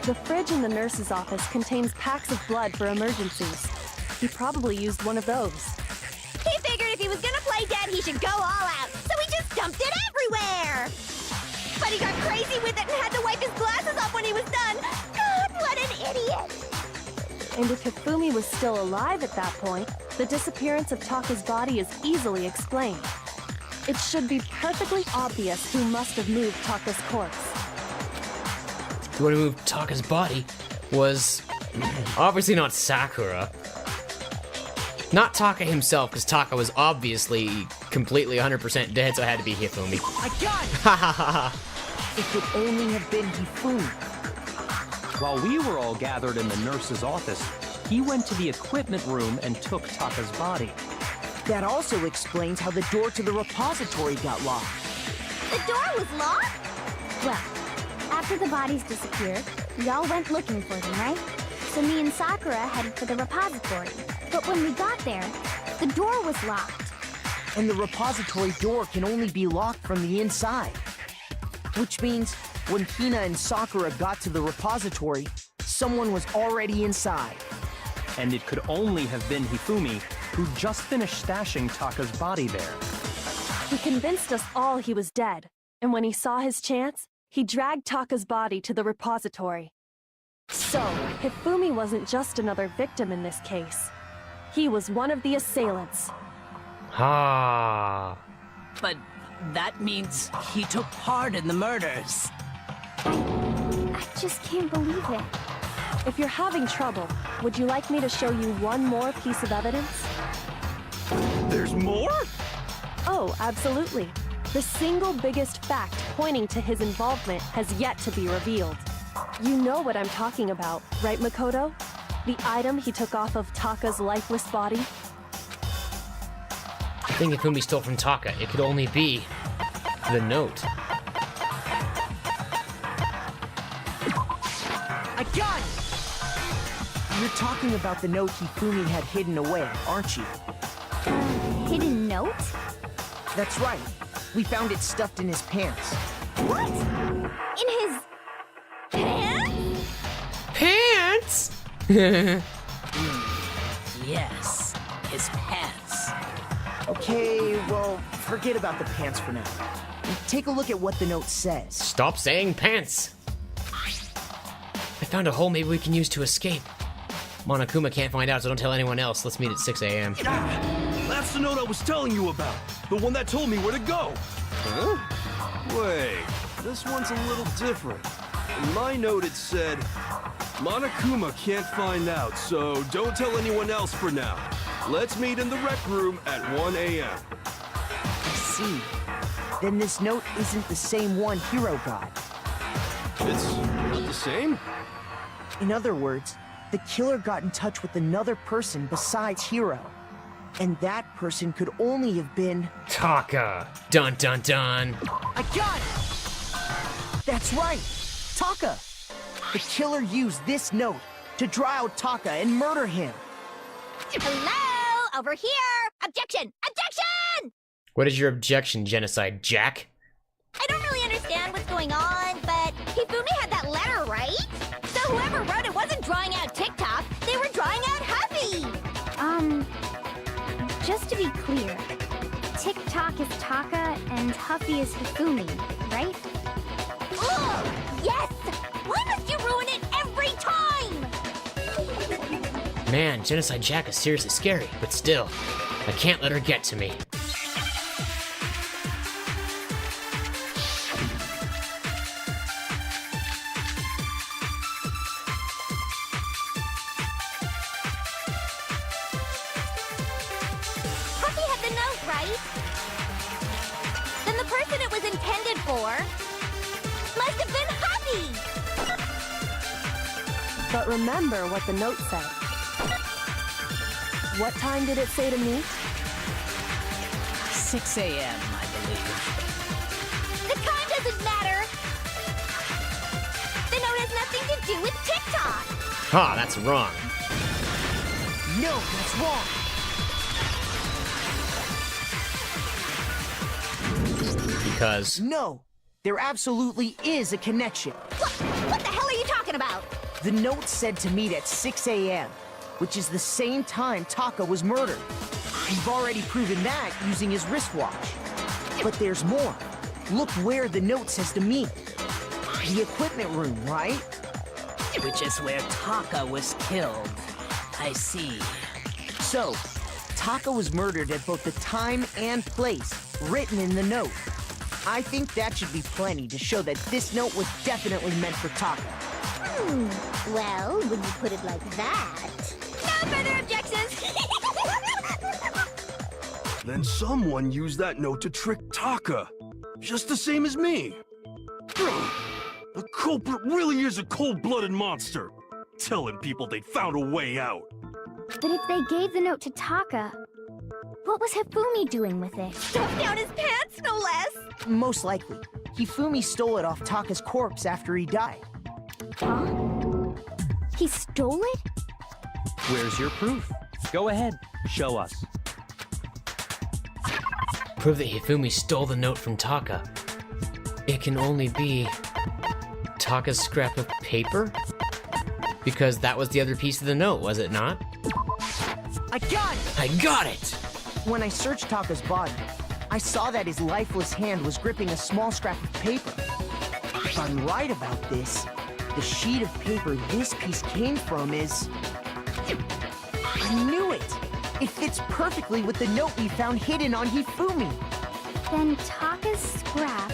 The fridge in the nurse's office contains packs of blood for emergencies. He probably used one of those. He figured if he was gonna play dead, he should go all out, so he just dumped it everywhere! But he got crazy with it and had to wipe his glasses off when he was done! God, what an idiot! And if Hifumi was still alive at that point, the disappearance of Taka's body is easily explained. It should be perfectly obvious who must have moved Taka's corpse. The one who moved Taka's body was obviously not Sakura. Not Taka himself, because Taka was obviously completely 100% dead, so it had to be Hifumi. I got it! Ha ha ha! It could only have been Hifumi. While we were all gathered in the nurse's office, he went to the equipment room and took Taka's body. That also explains how the door to the repository got locked. The door was locked? Well, after the bodies disappeared, y'all went looking for them, right? So me and Sakura headed for the repository. But when we got there, the door was locked. And the repository door can only be locked from the inside. Which means, when Hina and Sakura got to the repository, someone was already inside. And it could only have been Hifumi, who just finished stashing Taka's body there. He convinced us all he was dead, and when he saw his chance, he dragged Taka's body to the repository. So, Hifumi wasn't just another victim in this case. He was one of the assailants. Ah. But that means he took part in the murders. I just can't believe it. If you're having trouble, would you like me to show you one more piece of evidence? There's more? Oh, absolutely. The single biggest fact pointing to his involvement has yet to be revealed. You know what I'm talking about, right, Makoto? The item he took off of Taka's lifeless body? The thing Hifumi stole from Taka, it could only be the note. I got it! You're talking about the note Hifumi had hidden away, aren't you? Hidden note? That's right. We found it stuffed in his pants. What? In his pants? Pants? Yes, his pants. Okay, well, forget about the pants for now. Take a look at what the note says. Stop saying pants! I found a hole maybe we can use to escape. Monokuma can't find out, so don't tell anyone else. Let's meet at 6 a.m. Ah, that's the note I was telling you about. The one that told me where to go. Huh? Wait, this one's a little different. In my note it said, Monokuma can't find out, so don't tell anyone else for now. Let's meet in the rec room at 1 a.m. I see. Then this note isn't the same one Hiro got. It's not the same? In other words, the killer got in touch with another person besides Hiro. And that person could only have been... Taka! Dun dun dun! I got it! That's right! Taka! The killer used this note to draw out Taka and murder him. Hello? Over here! Objection! Objection! What is your objection, Genocide Jack? I don't really understand what's going on, but Hifumi had that letter, right? So whoever wrote it wasn't drawing out TikTok, they were drawing out Huffy! Just to be clear, TikTok is Taka and Huffy is Hifumi, right? Ugh! Yes! Why must you ruin it every time? Man, Genocide Jack is seriously scary, but still, I can't let her get to me. Huffy had the note, right? Then the person it was intended for must have been Huffy! But remember what the note said. What time did it say to meet? 6 a.m., I believe. The time doesn't matter! The note has nothing to do with TikTok! Ha, that's wrong. No, that's wrong! Because... No! There absolutely is a connection. What the hell are you talking about? The note said to meet at 6 a.m., which is the same time Taka was murdered. You've already proven that using his wristwatch. But there's more. Look where the note says to meet. The equipment room, right? Which is where Taka was killed. I see. So, Taka was murdered at both the time and place written in the note. I think that should be plenty to show that this note was definitely meant for Taka. Well, when you put it like that... No further objections! Then someone used that note to trick Taka. Just the same as me. The culprit really is a cold-blooded monster. Telling people they found a way out. But if they gave the note to Taka, what was Hifumi doing with it? Stuffed down his pants, no less! Most likely. Hifumi stole it off Taka's corpse after he died. Huh? He stole it? Where's your proof? Go ahead, show us. Prove that Hifumi stole the note from Taka. It can only be... Taka's scrap of paper? Because that was the other piece of the note, was it not? I got it! I got it! When I searched Taka's body, I saw that his lifeless hand was gripping a small scrap of paper. If I'm right about this, the sheet of paper this piece came from is... I knew it! It fits perfectly with the note we found hidden on Hifumi. Then Taka's scrap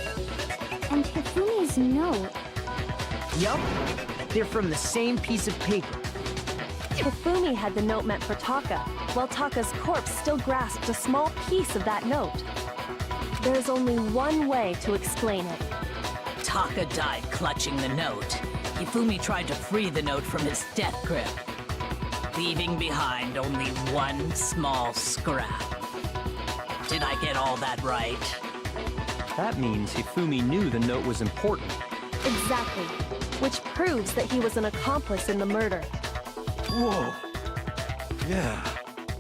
and Hifumi's note. Yup, they're from the same piece of paper. Hifumi had the note meant for Taka, while Taka's corpse still grasped a small piece of that note. There's only one way to explain it. Taka died clutching the note. Hifumi tried to free the note from his death grip, leaving behind only one small scrap. Did I get all that right? That means Hifumi knew the note was important. Exactly. Which proves that he was an accomplice in the murder. Whoa. Yeah.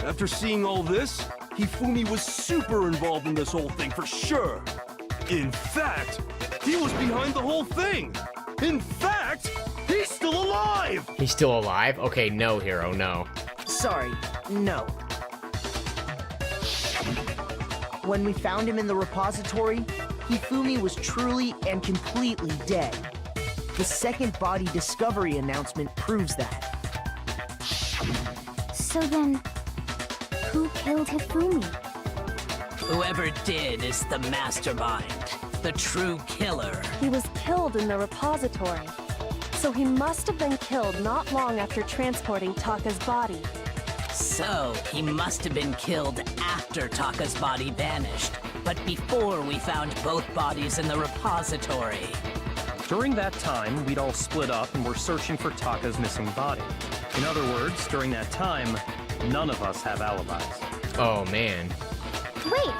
After seeing all this, Hifumi was super involved in this whole thing for sure. In fact, he was behind the whole thing. In fact, he's still alive! He's still alive? Okay, no, Hiro, no. Sorry, no. When we found him in the repository, Hifumi was truly and completely dead. The second body discovery announcement proves that. So then, who killed Hifumi? Whoever did is the mastermind, the true killer. He was killed in the repository. So he must have been killed not long after transporting Taka's body. So, he must have been killed after Taka's body vanished, but before we found both bodies in the repository. During that time, we'd all split up and were searching for Taka's missing body. In other words, during that time, none of us have alibis. Oh, man. Wait,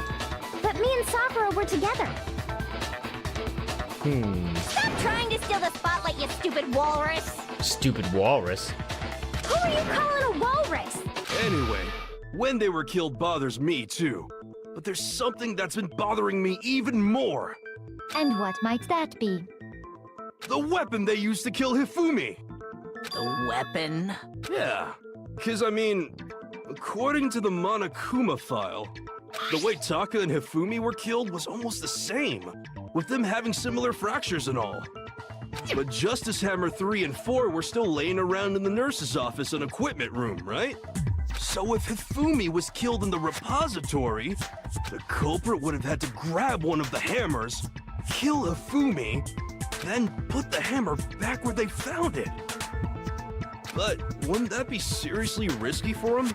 but me and Sakura were together. Stop trying to steal the spotlight, you stupid walrus! Stupid walrus. Who are you calling a walrus? Anyway, when they were killed bothers me too. But there's something that's been bothering me even more. And what might that be? The weapon they used to kill Hifumi. The weapon? Yeah, because I mean, according to the Monokuma file, the way Taka and Hifumi were killed was almost the same, with them having similar fractures and all. But Justice Hammer 3 and 4 were still laying around in the nurse's office and equipment room, right? So if Hifumi was killed in the repository, the culprit would have had to grab one of the hammers, kill Hifumi, then put the hammer back where they found it. But wouldn't that be seriously risky for him?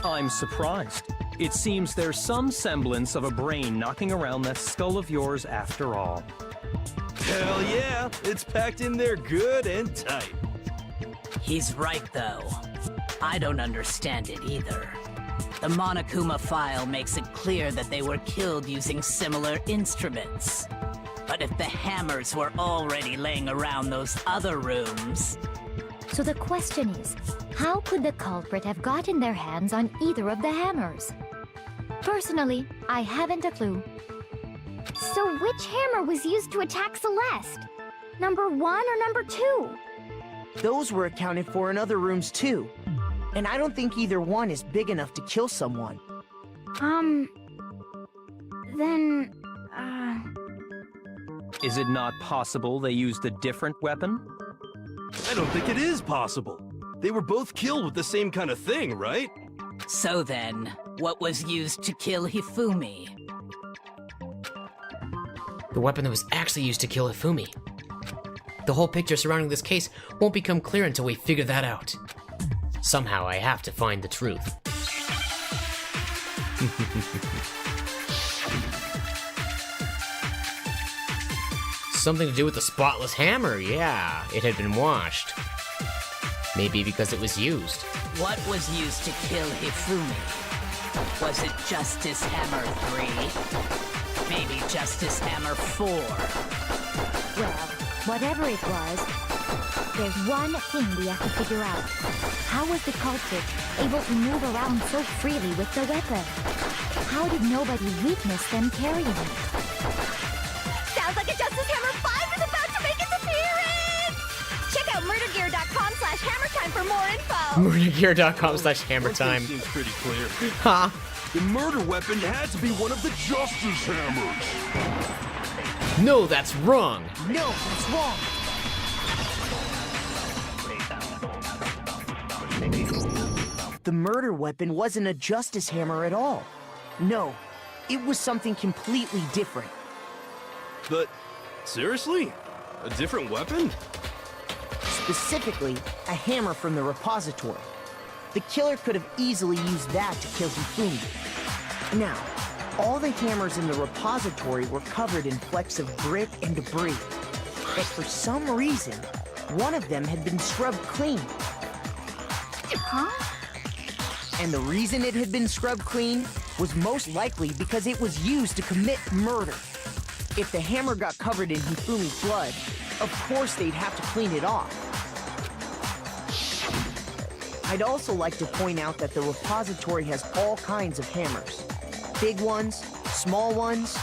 I'm surprised. It seems there's some semblance of a brain knocking around that skull of yours after all. Hell yeah, it's packed in there good and tight. He's right, though. I don't understand it either. The Monokuma file makes it clear that they were killed using similar instruments. But if the hammers were already laying around those other rooms... So the question is, how could the culprit have gotten their hands on either of the hammers? Personally, I haven't a clue. So which hammer was used to attack Celeste? Number 1 or number 2? Those were accounted for in other rooms too. And I don't think either one is big enough to kill someone. Then, Is it not possible they used a different weapon? I don't think it is possible. They were both killed with the same kind of thing, right? So then, what was used to kill Hifumi? The weapon that was actually used to kill Hifumi. The whole picture surrounding this case won't become clear until we figure that out. Somehow I have to find the truth. Something to do with the spotless hammer, yeah. It had been washed. Maybe because it was used. What was used to kill Hifumi? Was it Justice Hammer 3? Maybe Justice Hammer 4? Well, whatever it was, there's one thing we have to figure out. How was the culprit able to move around so freely with the weapon? How did nobody witness them carrying it? sounds like a Justice Hammer 5 is about to make its appearance! Check out murdergear.com/hammertime for more info! Murdergear.com/hammertime. Seems pretty clear. Ha! The murder weapon had to be one of the Justice Hammers. No, that's wrong! No, that's wrong. the murder weapon wasn't a justice hammer at all. No, it was something completely different. But, seriously? A different weapon? Specifically, a hammer from the repository. The killer could have easily used that to kill Hifumi. Now, all the hammers in the repository were covered in flecks of grit and debris. But for some reason, one of them had been scrubbed clean. Huh? And the reason it had been scrubbed clean was most likely because it was used to commit murder. If the hammer got covered in Hifumi's blood, of course they'd have to clean it off. I'd also like to point out that the repository has all kinds of hammers. Big ones, small ones,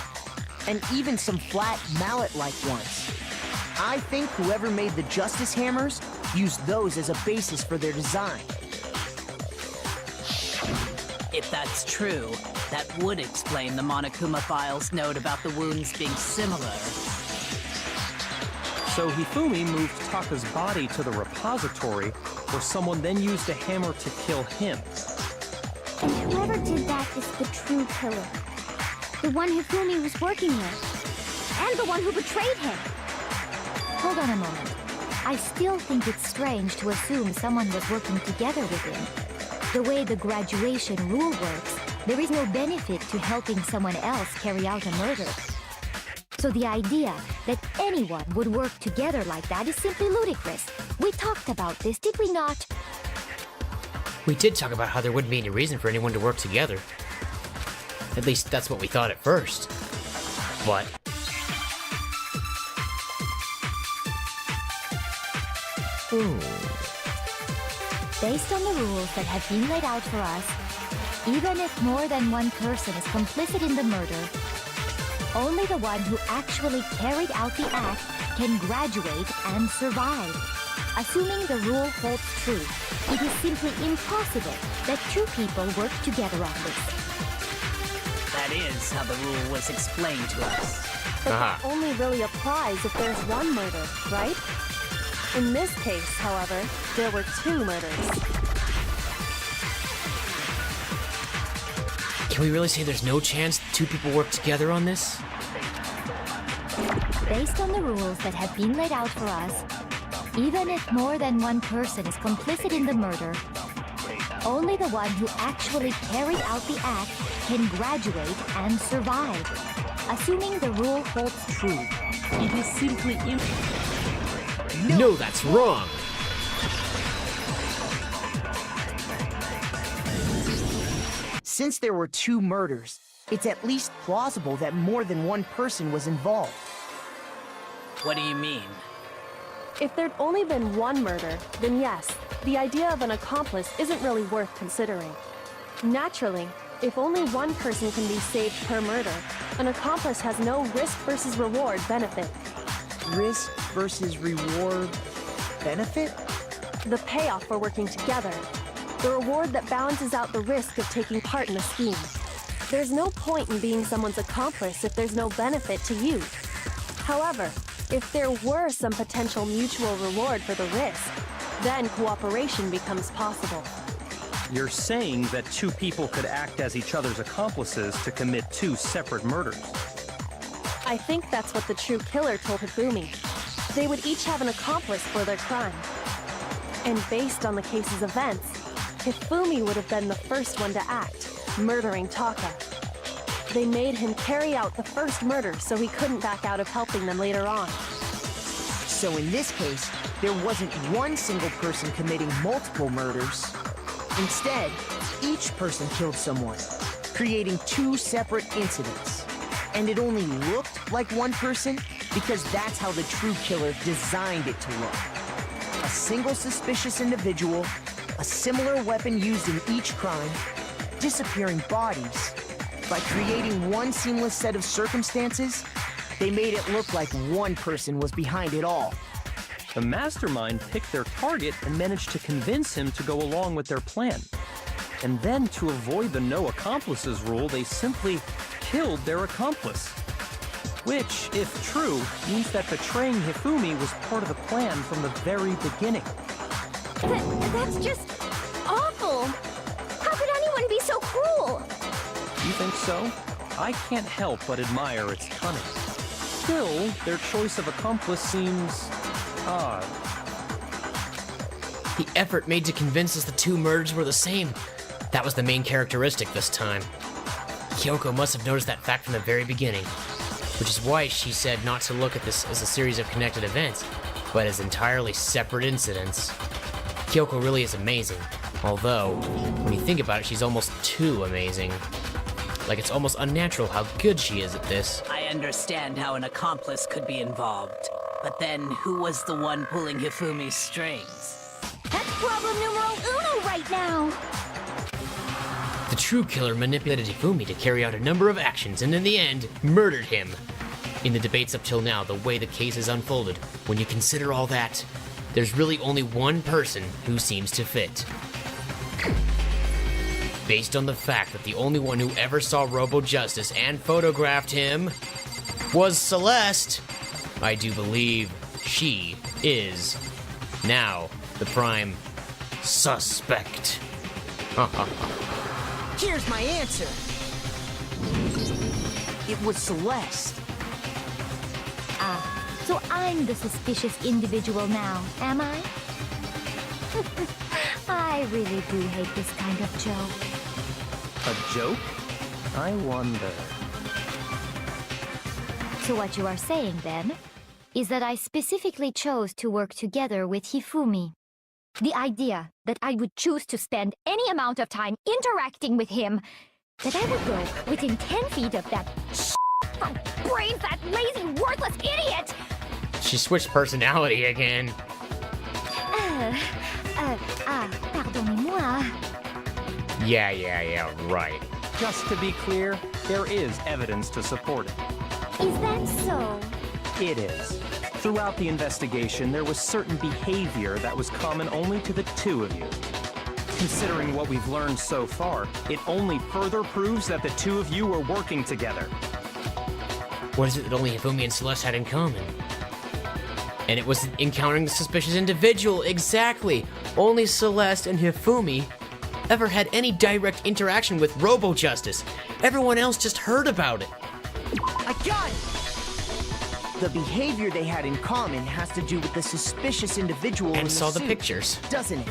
and even some flat mallet-like ones. I think whoever made the Justice Hammers used those as a basis for their design. If that's true, that would explain the Monokuma file's note about the wounds being similar. So Hifumi moved Taka's body to the repository, where someone then used a hammer to kill him. And whoever did that is the true killer. The one Hifumi was working with. And the one who betrayed him. Hold on a moment. I still think it's strange to assume someone was working together with him. The way the graduation rule works, there is no benefit to helping someone else carry out a murder. So the idea that anyone would work together like that is simply ludicrous. We talked about this, did we not? We did talk about how there wouldn't be any reason for anyone to work together. At least that's what we thought at first. What? Based on the rules that have been laid out for us, even if more than one person is complicit in the murder, only the one who actually carried out the act can graduate and survive. Assuming the rule holds true, it is simply impossible that two people work together on this. That is how the rule was explained to us. But that only really applies if there's one murder, right? In this case, however, there were two murders. Can we really say there's no chance two people work together on this? Based on the rules that have been laid out for us, even if more than one person is complicit in the murder, only the one who actually carried out the act can graduate and survive. Assuming the rule holds true, it is simply No, that's wrong! Since there were two murders, it's at least plausible that more than one person was involved. What do you mean? If there'd only been one murder, then yes, the idea of an accomplice isn't really worth considering. Naturally, if only one person can be saved per murder, an accomplice has no risk versus reward benefit. Risk versus reward benefit? The payoff for working together. The reward that balances out the risk of taking part in a scheme. There's no point in being someone's accomplice if there's no benefit to you. However, if there were some potential mutual reward for the risk, then cooperation becomes possible. You're saying that two people could act as each other's accomplices to commit two separate murders. I think that's what the true killer told Hifumi. They would each have an accomplice for their crime. And based on the case's events, Hifumi would have been the first one to act, murdering Taka. They made him carry out the first murder so he couldn't back out of helping them later on. So in this case, there wasn't one single person committing multiple murders. Instead, each person killed someone, creating two separate incidents. And it only looked like one person because that's how the true killer designed it to look. A single suspicious individual, a similar weapon used in each crime, disappearing bodies. By creating one seamless set of circumstances, they made it look like one person was behind it all. The mastermind picked their target and managed to convince him to go along with their plan. And then, to avoid the no accomplices rule, they simply killed their accomplice. Which, if true, means that betraying Hifumi was part of the plan from the very beginning. That's just awful. think so? I can't help but admire its cunning. Still, their choice of accomplice seems odd. The effort made to convince us the two murders were the same. That was the main characteristic this time. Kyoko must have noticed that fact from the very beginning, which is why she said not to look at this as a series of connected events, but as entirely separate incidents. Kyoko really is amazing, although, when you think about it, she's almost too amazing. Like, it's almost unnatural how good she is at this. I understand how an accomplice could be involved, but then who was the one pulling Hifumi's strings? That's problem numero uno right now. The true killer manipulated Hifumi to carry out a number of actions and in the end, murdered him. In the debates up till now, the way the case has unfolded, when you consider all that, there's really only one person who seems to fit. Based on the fact that the only one who ever saw Robo Justice and photographed him was Celeste, I do believe she is now the prime suspect. Here's my answer. It was Celeste. So I'm the suspicious individual now, am I? I really do hate this kind of joke. A joke? I wonder. So what you are saying, then, is that I specifically chose to work together with Hifumi. The idea that I would choose to spend any amount of time interacting with him, that I would go within 10 feet of that brains, that lazy, worthless idiot! She switched personality again. Pardonnez-moi. Yeah, right. Just to be clear, there is evidence to support it. Is that so? It is. Throughout the investigation, there was certain behavior that was common only to the two of you. Considering what we've learned so far, it only further proves that the two of you were working together. What is it that only Hifumi and Celeste had in common? And it was encountering the suspicious individual, exactly! Only Celeste and Hifumi ever had any direct interaction with Robo Justice. Everyone else just heard about it. I got it! The behavior they had in common has to do with the suspicious individual in And the saw the suit, pictures. doesn't it?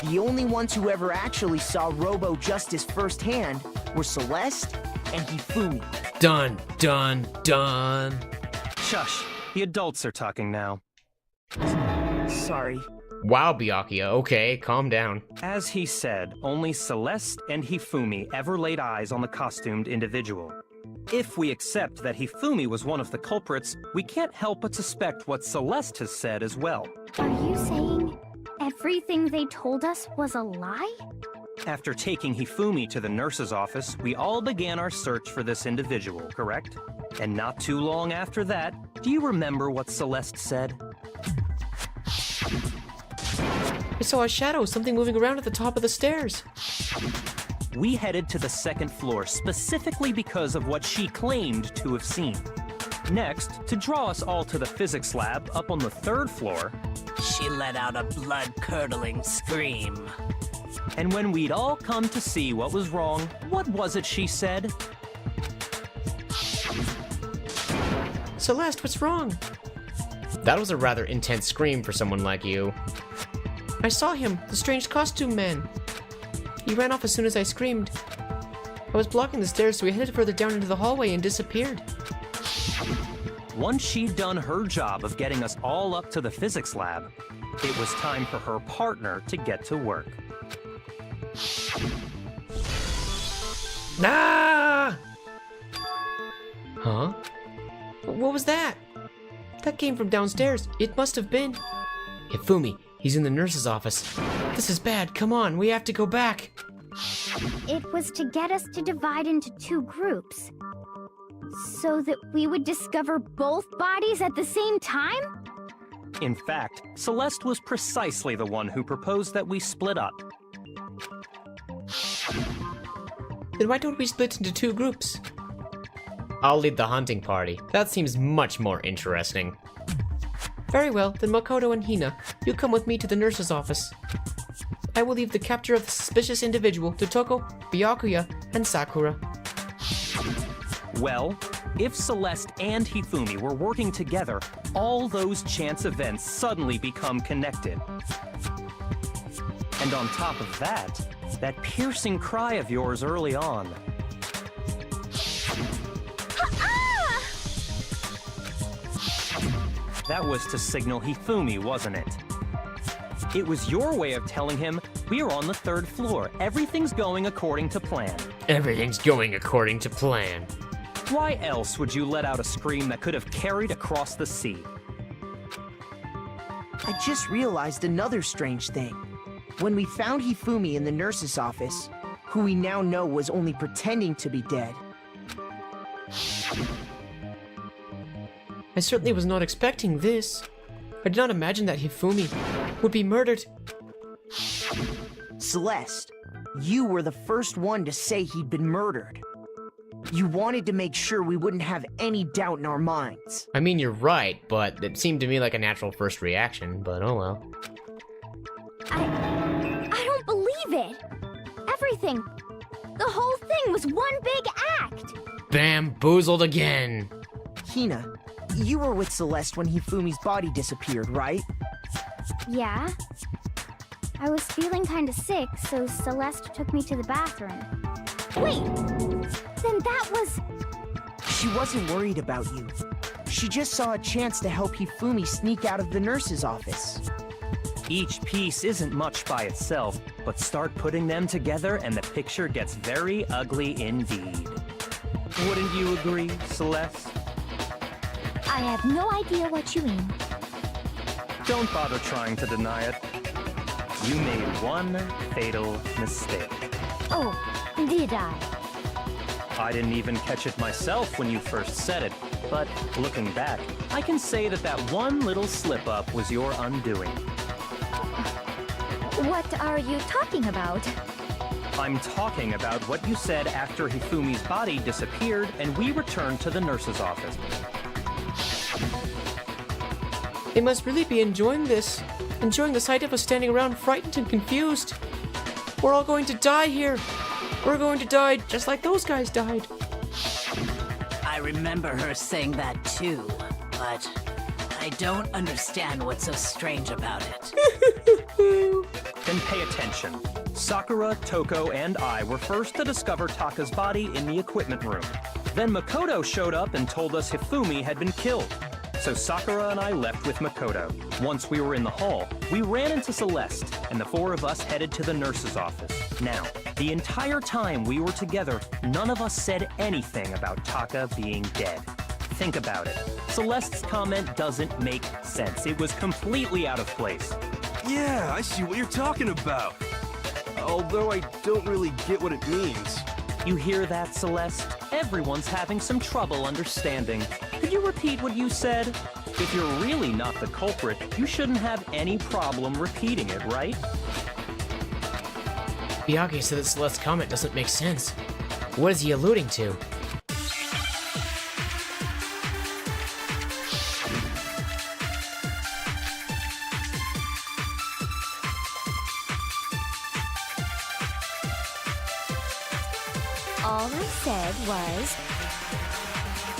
The only ones who ever actually saw Robo Justice firsthand were Celeste and Hifumi. Done, done, done. Shush. The adults are talking now. Sorry. Wow, Byakuya, okay, calm down. As he said, only Celeste and Hifumi ever laid eyes on the costumed individual. If we accept that Hifumi was one of the culprits, we can't help but suspect what Celeste has said as well. Are you saying everything they told us was a lie? After taking Hifumi to the nurse's office, we all began our search for this individual, correct? And not too long after that, do you remember what Celeste said? I saw a shadow, something moving around at the top of the stairs. We headed to the second floor specifically because of what she claimed to have seen. Next, to draw us all to the physics lab up on the third floor, She let out a blood-curdling scream. and when we'd all come to see what was wrong, what was it she said? Celeste, what's wrong? That was a rather intense scream for someone like you. I saw him, the strange costume man. He ran off as soon as I screamed. I was blocking the stairs, so he headed further down into the hallway and disappeared. Once she'd done her job of getting us all up to the physics lab, it was time for her partner to get to work. Ah! Huh? What was that? That came from downstairs. It must have been. Hifumi, he's in the nurse's office. This is bad. Come on, we have to go back. It was to get us to divide into two groups, so that we would discover both bodies at the same time? In fact, Celeste was precisely the one who proposed that we split up. Then why don't we split into two groups? I'll lead the hunting party. That seems much more interesting. Very well, then Makoto and Hina, you come with me to the nurse's office. I will leave the capture of the suspicious individual to Toko, Byakuya, and Sakura. Well, if Celeste and Hifumi were working together, all those chance events suddenly become connected. And on top of that, that piercing cry of yours early on. That was to signal Hifumi, wasn't it? It was your way of telling him, we're on the 3rd floor. Everything's going according to plan. Everything's going according to plan. Why else would you let out a scream that could have carried across the sea? I just realized another strange thing. When we found Hifumi in the nurse's office, who we now know was only pretending to be dead, I certainly was not expecting this. I did not imagine that Hifumi would be murdered. Celeste, you were the first one to say he'd been murdered. You wanted to make sure we wouldn't have any doubt in our minds. I mean, you're right, but it seemed to me like a natural first reaction, but oh well. I don't believe it. Everything, the whole thing was one big act. Bamboozled again. Hina, you were with Celeste when Hifumi's body disappeared, right? Yeah. I was feeling kinda sick, so Celeste took me to the bathroom. Wait, then that was... She wasn't worried about you. She just saw a chance to help Hifumi sneak out of the nurse's office. Each piece isn't much by itself, but start putting them together and the picture gets very ugly indeed. Wouldn't you agree, Celeste? I have no idea what you mean. Don't bother trying to deny it. You made one fatal mistake. Oh, did I? I didn't even catch it myself when you first said it, but looking back, I can say that that one little slip-up was your undoing. What are you talking about? I'm talking about what you said after Hifumi's body disappeared and we returned to the nurse's office. They must really be enjoying this. Enjoying the sight of us standing around frightened and confused. We're all going to die here. We're going to die just like those guys died. I remember her saying that too, but I don't understand what's so strange about it. Then pay attention. Sakura, Toko, and I were first to discover Taka's body in the equipment room. Then Makoto showed up and told us Hifumi had been killed. So Sakura and I left with Makoto. Once we were in the hall, we ran into Celeste, and the 4 of us headed to the nurse's office. Now, the entire time we were together, none of us said anything about Taka being dead. Think about it. Celeste's comment doesn't make sense. It was completely out of place. Yeah, I see what you're talking about. Although I don't really get what it means. You hear that, Celeste? Everyone's having some trouble understanding. Could you repeat what you said? If you're really not the culprit, you shouldn't have any problem repeating it, right? Miyagi said that Celeste's comment doesn't make sense. What is he alluding to? All I said was,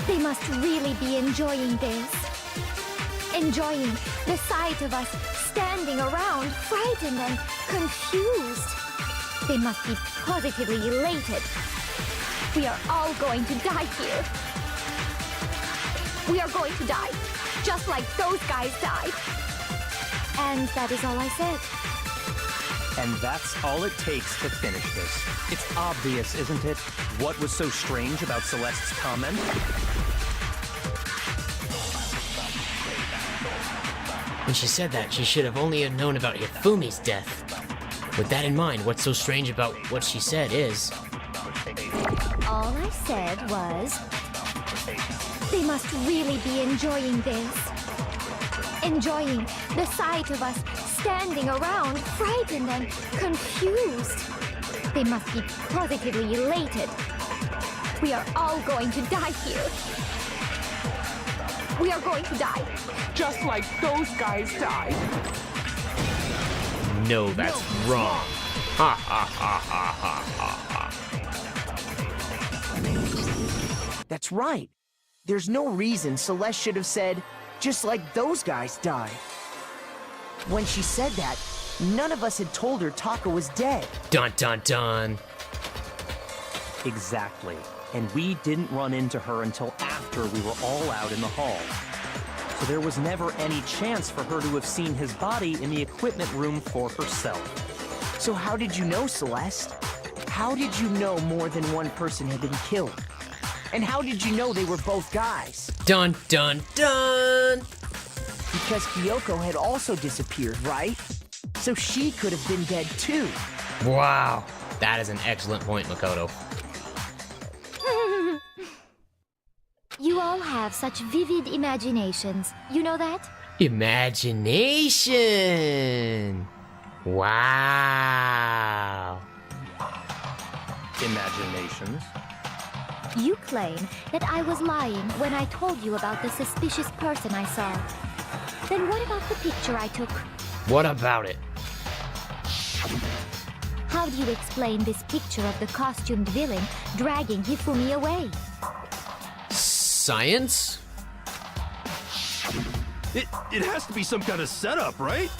they must really be enjoying this. Enjoying the sight of us standing around, frightened and confused. They must be positively elated. We are all going to die here. We are going to die, just like those guys died. And that is all I said. And that's all it takes to finish this. It's obvious, isn't it? What was so strange about Celeste's comment? When she said that, she should have only known about Hifumi's death. With that in mind, what's so strange about what she said is... All I said was, they must really be enjoying this. Enjoying the sight of us standing around, frightened and confused. They must be positively elated. We are all going to die here. We are going to die, just like those guys died. No, that's wrong. Ha ha ha ha ha ha ha. That's right. There's no reason Celeste should have said, just like those guys died. When she said that, none of us had told her Taka was dead. Dun dun dun. Exactly. And we didn't run into her until after we were all out in the hall. So there was never any chance for her to have seen his body in the equipment room for herself. So how did you know, Celeste? How did you know more than one person had been killed? And how did you know they were both guys? Dun dun dun. Because Kyoko had also disappeared, right? So she could have been dead too. Wow. That is an excellent point, Makoto. You all have such vivid imaginations. You know that? Imagination. Wow. Imaginations. You claim that I was lying when I told you about the suspicious person I saw. Then what about the picture I took? What about it? How do you explain this picture of the costumed villain dragging Hifumi away? Science? It has to be some kind of setup, right?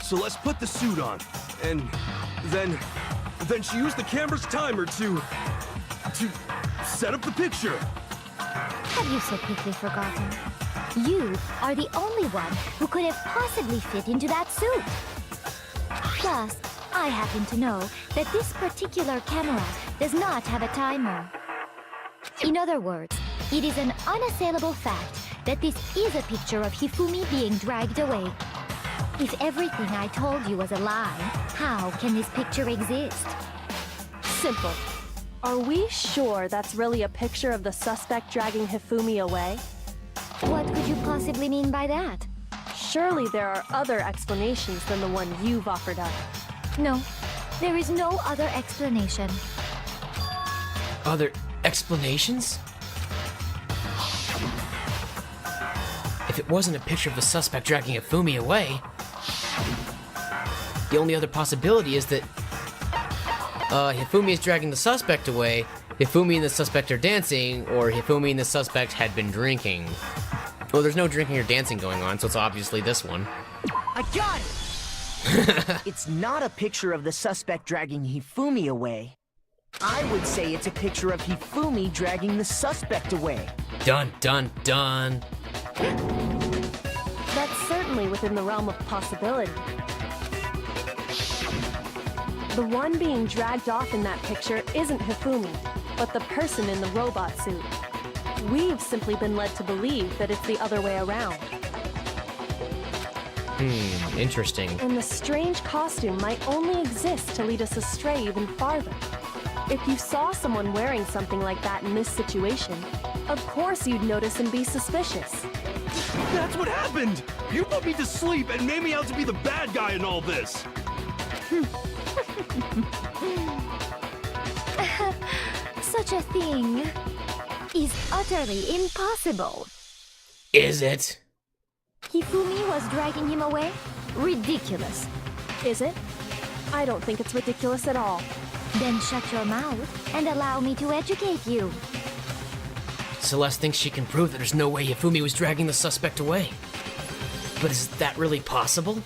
So let's put the suit on. And then she used the camera's timer to set up the picture. Have you so quickly forgotten? You are the only one who could have possibly fit into that suit. Plus, I happen to know that this particular camera does not have a timer. In other words, it is an unassailable fact that this is a picture of Hifumi being dragged away. If everything I told you was a lie, how can this picture exist? Simple. Are we sure that's really a picture of the suspect dragging Hifumi away? What could you possibly mean by that? Surely there are other explanations than the one you've offered up. No, there is no other explanation. Other explanations? If it wasn't a picture of the suspect dragging Hifumi away, the only other possibility is that Hifumi is dragging the suspect away, Hifumi and the suspect are dancing, or Hifumi and the suspect had been drinking. Well, there's no drinking or dancing going on, so it's obviously this one. I got it! It's not a picture of the suspect dragging Hifumi away. I would say it's a picture of Hifumi dragging the suspect away. Dun dun dun. That's certainly within the realm of possibility. The one being dragged off in that picture isn't Hifumi, but the person in the robot suit. We've simply been led to believe that it's the other way around. Interesting. And the strange costume might only exist to lead us astray even farther. If you saw someone wearing something like that in this situation, of course you'd notice and be suspicious. That's what happened! You put me to sleep and made me out to be the bad guy in all this! Such a thing is utterly impossible. Is it? Hifumi was dragging him away? Ridiculous. Is it? I don't think it's ridiculous at all. Then shut your mouth and allow me to educate you. Celeste thinks she can prove that there's no way Hifumi was dragging the suspect away. But is that really possible?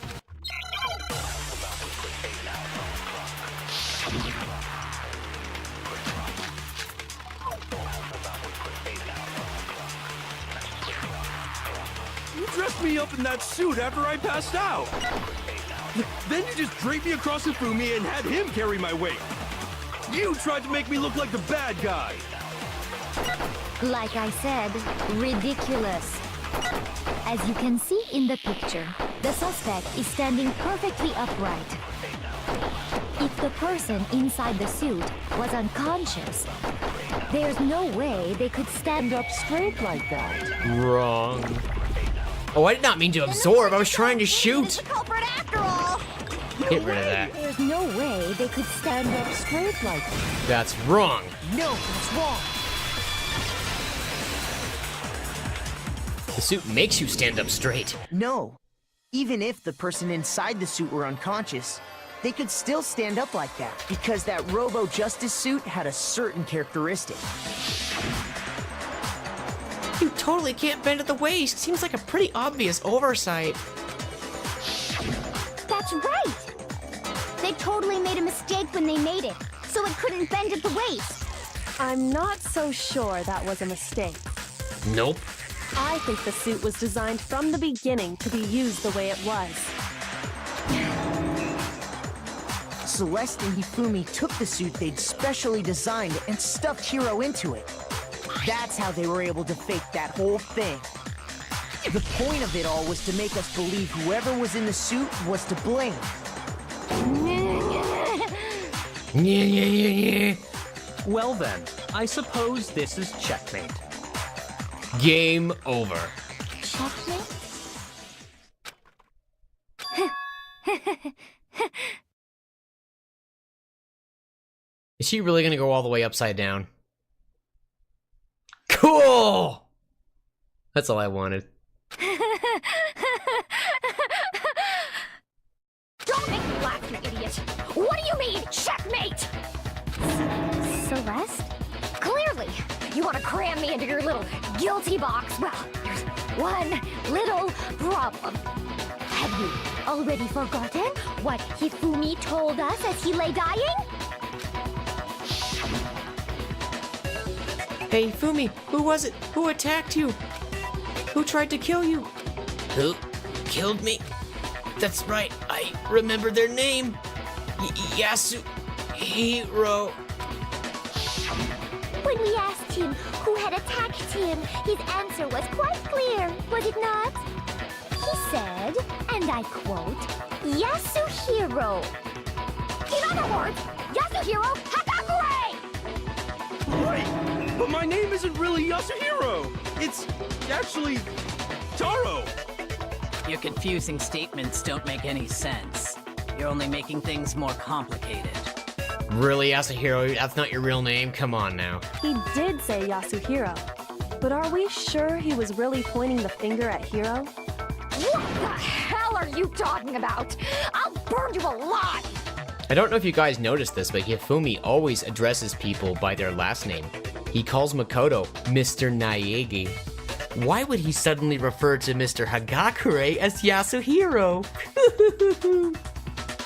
You dressed me up in that suit after I passed out! Then you just draped me across Hifumi and had him carry my weight! You tried to make me look like the bad guy! Like I said, ridiculous. As you can see in the picture, the suspect is standing perfectly upright. If the person inside the suit was unconscious, there's no way they could stand up straight like that. Wrong. Oh, I did not mean to absorb. I was trying to shoot. The culprit after all. Get rid of that. There's no way they could stand up straight like that. That's wrong. No, that's wrong. The suit makes you stand up straight. No. Even if the person inside the suit were unconscious, they could still stand up like that, because that Robo-Justice suit had a certain characteristic. You totally can't bend at the waist. Seems like a pretty obvious oversight. That's right! They totally made a mistake when they made it, so it couldn't bend at the waist. I'm not so sure that was a mistake. Nope. I think the suit was designed from the beginning to be used the way it was. Celeste and Hifumi took the suit they'd specially designed and stuffed Hiro into it. That's how they were able to fake that whole thing. The point of it all was to make us believe whoever was in the suit was to blame. Well then, I suppose this is checkmate. Game over. Checkmate? Is she really gonna go all the way upside down? Cool! That's all I wanted. Don't make me laugh, you idiot! What do you mean, checkmate? Celeste? Clearly, you want to cram me into your little guilty box. Well, there's one little problem. Have you already forgotten what Hifumi told us as he lay dying? Hey, Fumi, who was it? Who attacked you? Who tried to kill you? Who killed me? That's right, I remember their name. Hiro. When we asked him who had attacked him, his answer was quite clear, was it not? He said, and I quote, Yasuhiro. In other words, Yasuhiro Hagakure! Wait, but my name isn't really Yasuhiro. It's actually Taro. Your confusing statements don't make any sense. You're only making things more complicated. Really, Yasuhiro? That's not your real name? Come on now. He did say Yasuhiro, but are we sure he was really pointing the finger at Hiro? What the hell are you talking about? I'll burn you alive! I don't know if you guys noticed this, but Hifumi always addresses people by their last name. He calls Makoto Mr. Naegi. Why would he suddenly refer to Mr. Hagakure as Yasuhiro?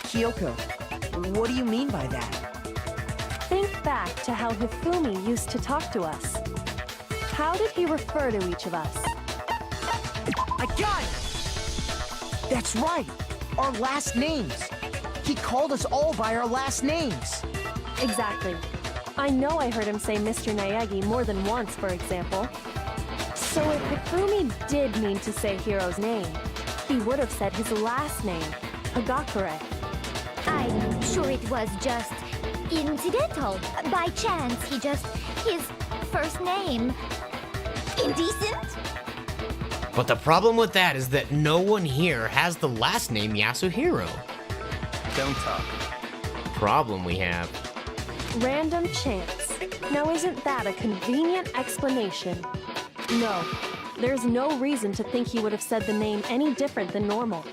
Kyoko, what do you mean by that? Think back to how Hifumi used to talk to us. How did he refer to each of us? I got it! That's right! Our last names! He called us all by our last names! Exactly. I know I heard him say Mr. Naegi more than once, for example. So if Hifumi did mean to say Hiro's name, he would have said his last name, Hagakure. I'm sure it was just incidental. By chance, his first name. Indecent? But the problem with that is that no one here has the last name Yasuhiro. Don't talk. Problem we have. Random chance. Now isn't that a convenient explanation? No, there's no reason to think he would have said the name any different than normal.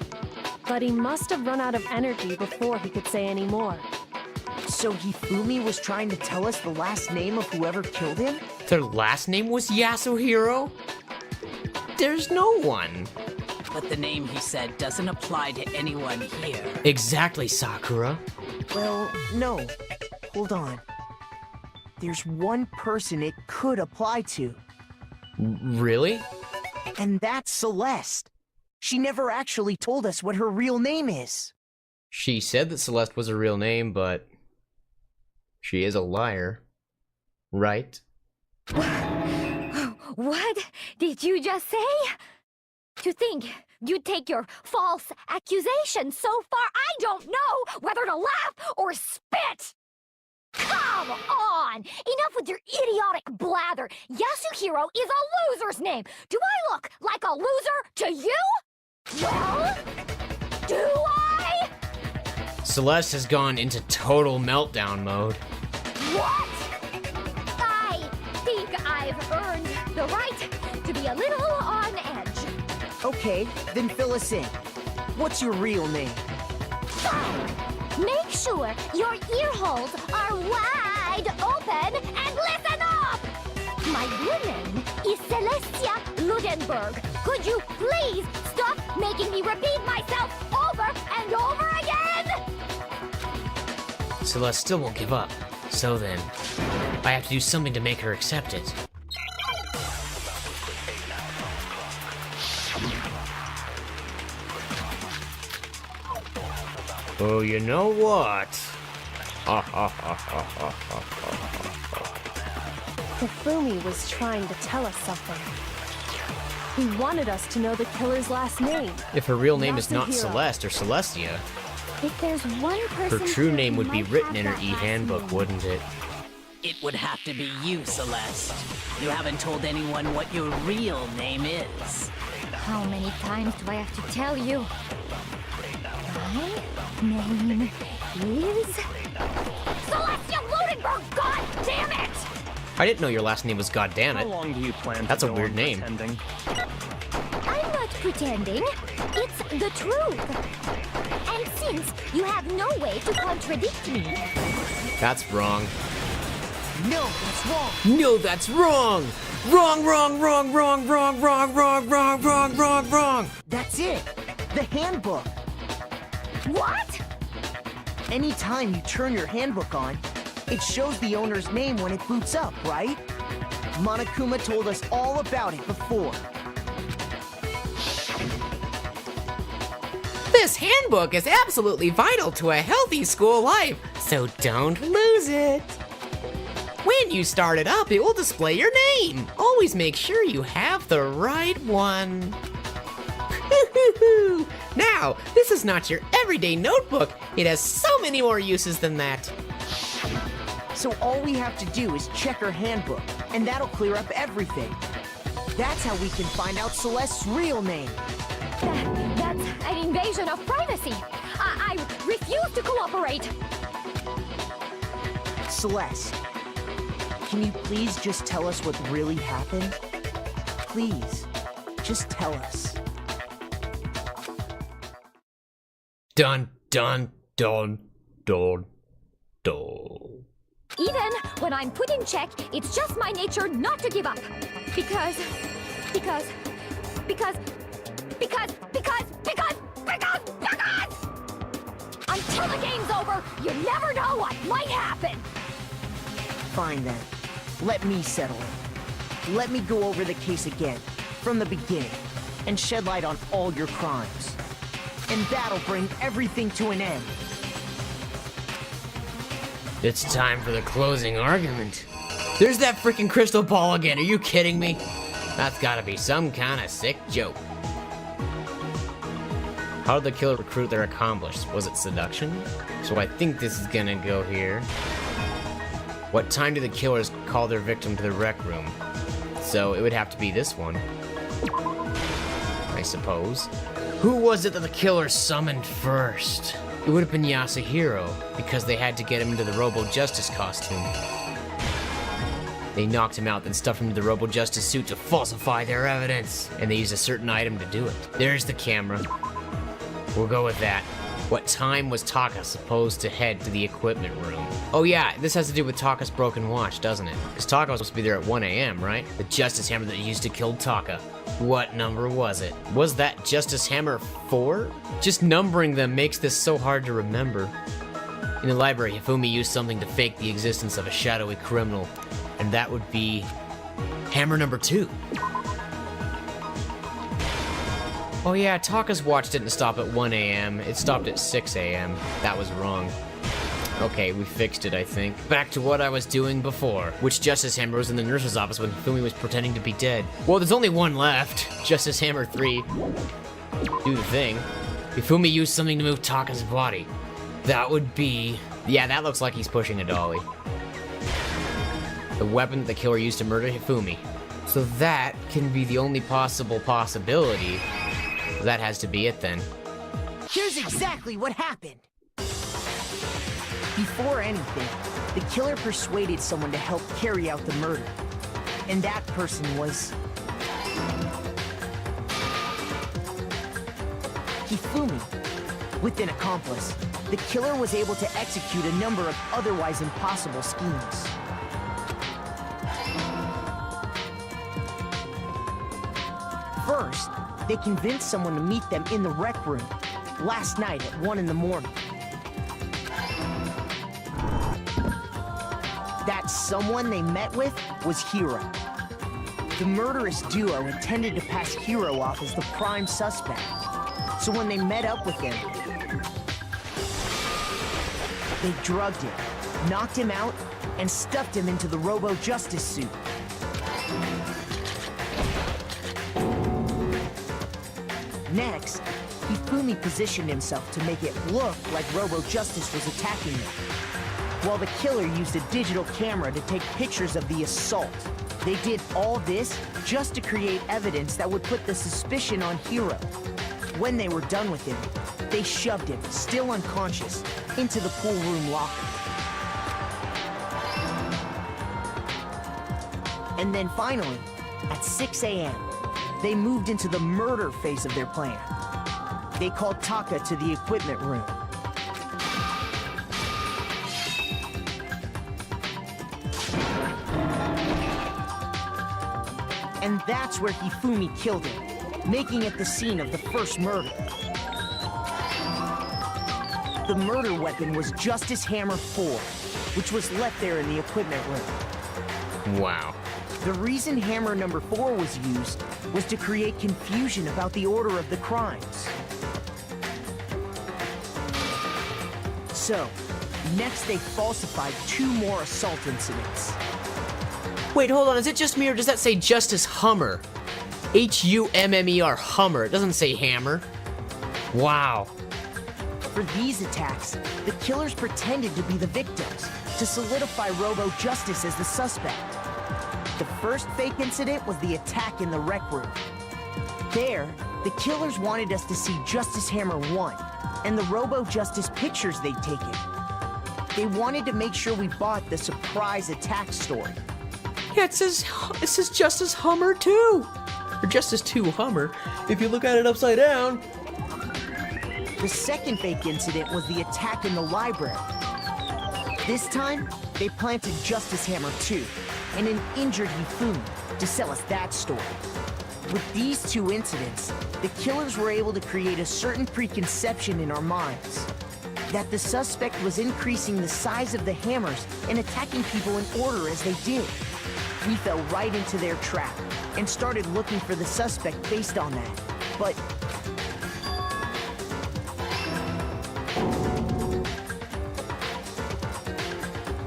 But he must have run out of energy before he could say any more. So Hifumi was trying to tell us the last name of whoever killed him? Their last name was Yasuhiro? There's no one. But the name he said doesn't apply to anyone here. Exactly, Sakura. Well, no. Hold on. There's one person it could apply to, Really? and that's Celeste. She never actually told us what her real name is. She said that Celeste was a real name, but she is a liar. Right? What did you just say? To think you'd take your false accusation so far, I don't know whether to laugh or spit! Come on! Enough with your idiotic blather! Yasuhiro is a loser's name! Do I look like a loser to you? Well, do I? Celeste has gone into total meltdown mode. What? I think I've earned the right to be a little on edge. Okay, then fill us in. What's your real name? Fine. Me? sure your ear holes are wide open and listen up! My real name is Celestia Ludenberg. Could you please stop making me repeat myself over and over again? Celeste still won't give up. So then, I have to do something to make her accept it. Oh, you know what? Hifumi was trying to tell us something. He wanted us to know the killer's last name. If her real name Not is not Hiro. Celeste or Celestia, If there's one her person true who name would be might written have in her that e-handbook, last name. wouldn't it? It would have to be you, Celeste. You haven't told anyone what your real name is. How many times do I have to tell you? My name is... Celestia Ludenberg, god damn it! I didn't know your last name was Goddammit. How long do you plan That's to a go weird on name. pretending? I'm not pretending. It's the truth. And since you have no way to contradict me, That's wrong. No, that's wrong. No, that's wrong! Wrong, wrong, wrong, wrong, wrong, wrong, wrong, wrong, wrong, wrong, wrong! That's it. The handbook. what? Anytime you turn your handbook on, it shows the owner's name when it boots up, right? Monokuma told us all about it before. This handbook is absolutely vital to a healthy school life, so don't lose it. When you start it up, it will display your name. Always make sure you have the right one. Now, this is not your everyday notebook. It has so many more uses than that. So all we have to do is check her handbook, and that'll clear up everything. That's how we can find out Celeste's real name. That's an invasion of privacy. I refuse to cooperate. Celeste, can you please just tell us what really happened? Please, just tell us. Dun, dun, dun, dun, dun. Even when I'm put in check, it's just my nature not to give up. Because... Until the game's over, you never know what might happen. Fine then. Let me settle it. Let me go over the case again, from the beginning, and shed light on all your crimes. And that'll bring everything to an end. It's time for the closing argument. There's that freaking crystal ball again. Are you kidding me? That's gotta be some kind of sick joke. How did the killer recruit their accomplice? Was it seduction? So I think this is gonna go here. What time did the killers call their victim to the rec room? So it would have to be this one, I suppose. Who was it that the killer summoned first? It would have been Yasuhiro, because they had to get him into the Robo Justice costume. They knocked him out, then stuffed him into the Robo Justice suit to falsify their evidence. And they used a certain item to do it. There's the camera. We'll go with that. What time was Taka supposed to head to the equipment room? Oh yeah, this has to do with Taka's broken watch, doesn't it? Because Taka was supposed to be there at 1 a.m., right? The Justice Hammer that he used to kill Taka. What number was it? Was that Justice Hammer 4? Just numbering them makes this so hard to remember. In the library, Hifumi used something to fake the existence of a shadowy criminal, and that would be Hammer number 2. Oh yeah, Taka's watch didn't stop at 1 a.m. It stopped at 6 a.m. That was wrong. Okay, we fixed it, I think. Back to what I was doing before. Which Justice Hammer was in the nurse's office when Hifumi was pretending to be dead? Well, there's only one left. Justice Hammer 3. Do the thing. Hifumi used something to move Taka's body. That would be... Yeah, that looks like he's pushing a dolly. The weapon that the killer used to murder Hifumi. So that can be the only possible possibility. That has to be it then. Here's exactly what happened. Before anything, the killer persuaded someone to help carry out the murder. And that person was... Hifumi, with an accomplice. the killer was able to execute a number of otherwise impossible schemes. First, they convinced someone to meet them in the rec room last night at 1 in the morning. That someone they met with was Hiro. The murderous duo intended to pass Hiro off as the prime suspect. So when they met up with him, they drugged him, knocked him out, and stuffed him into the Robo-Justice suit. Next, Hifumi positioned himself to make it look like Robo-Justice was attacking them, while the killer used a digital camera to take pictures of the assault. They did all this just to create evidence that would put the suspicion on Hiro. When they were done with him, they shoved him, still unconscious, into the pool room locker. And then finally, at 6 a.m., they moved into the murder phase of their plan. They called Taka to the equipment room. And that's where Hifumi killed him, making it the scene of the first murder. The murder weapon was Justice Hammer 4, which was left there in the equipment room. Wow. The reason Hammer number 4 was used was to create confusion about the order of the crimes. So, next they falsified 2 more assault incidents. Wait, hold on. Is it just me or does that say Justice Hummer? Hummer, Hummer. It doesn't say Hammer. Wow. For these attacks, the killers pretended to be the victims to solidify Robo-Justice as the suspect. The first fake incident was the attack in the rec room. There, the killers wanted us to see Justice Hammer 1 and the Robo-Justice pictures they'd taken. They wanted to make sure we bought the surprise attack story. Yeah, it says Justice Hummer 2. Or Justice 2 Hummer. If you look at it upside down. The second fake incident was the attack in the library. This time, they planted Justice Hammer 2 and an injured Hifumi to sell us that story. With these 2 incidents, the killers were able to create a certain preconception in our minds that the suspect was increasing the size of the hammers and attacking people in order as they did. We fell right into their trap and started looking for the suspect based on that. But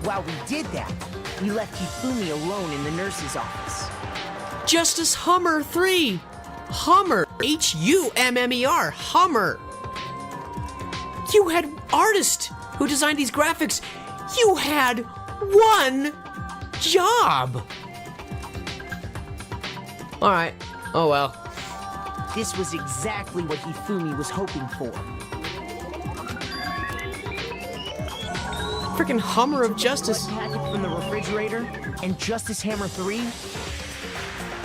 while we did that, we left Hifumi alone in the nurse's office. Justice Hummer 3. Hummer. Hummer. Hummer. You had artists who designed these graphics. You had one job. All right. Oh well. This was exactly what Hifumi was hoping for. Freaking Hummer of Justice. Packet from the refrigerator and Justice Hammer 3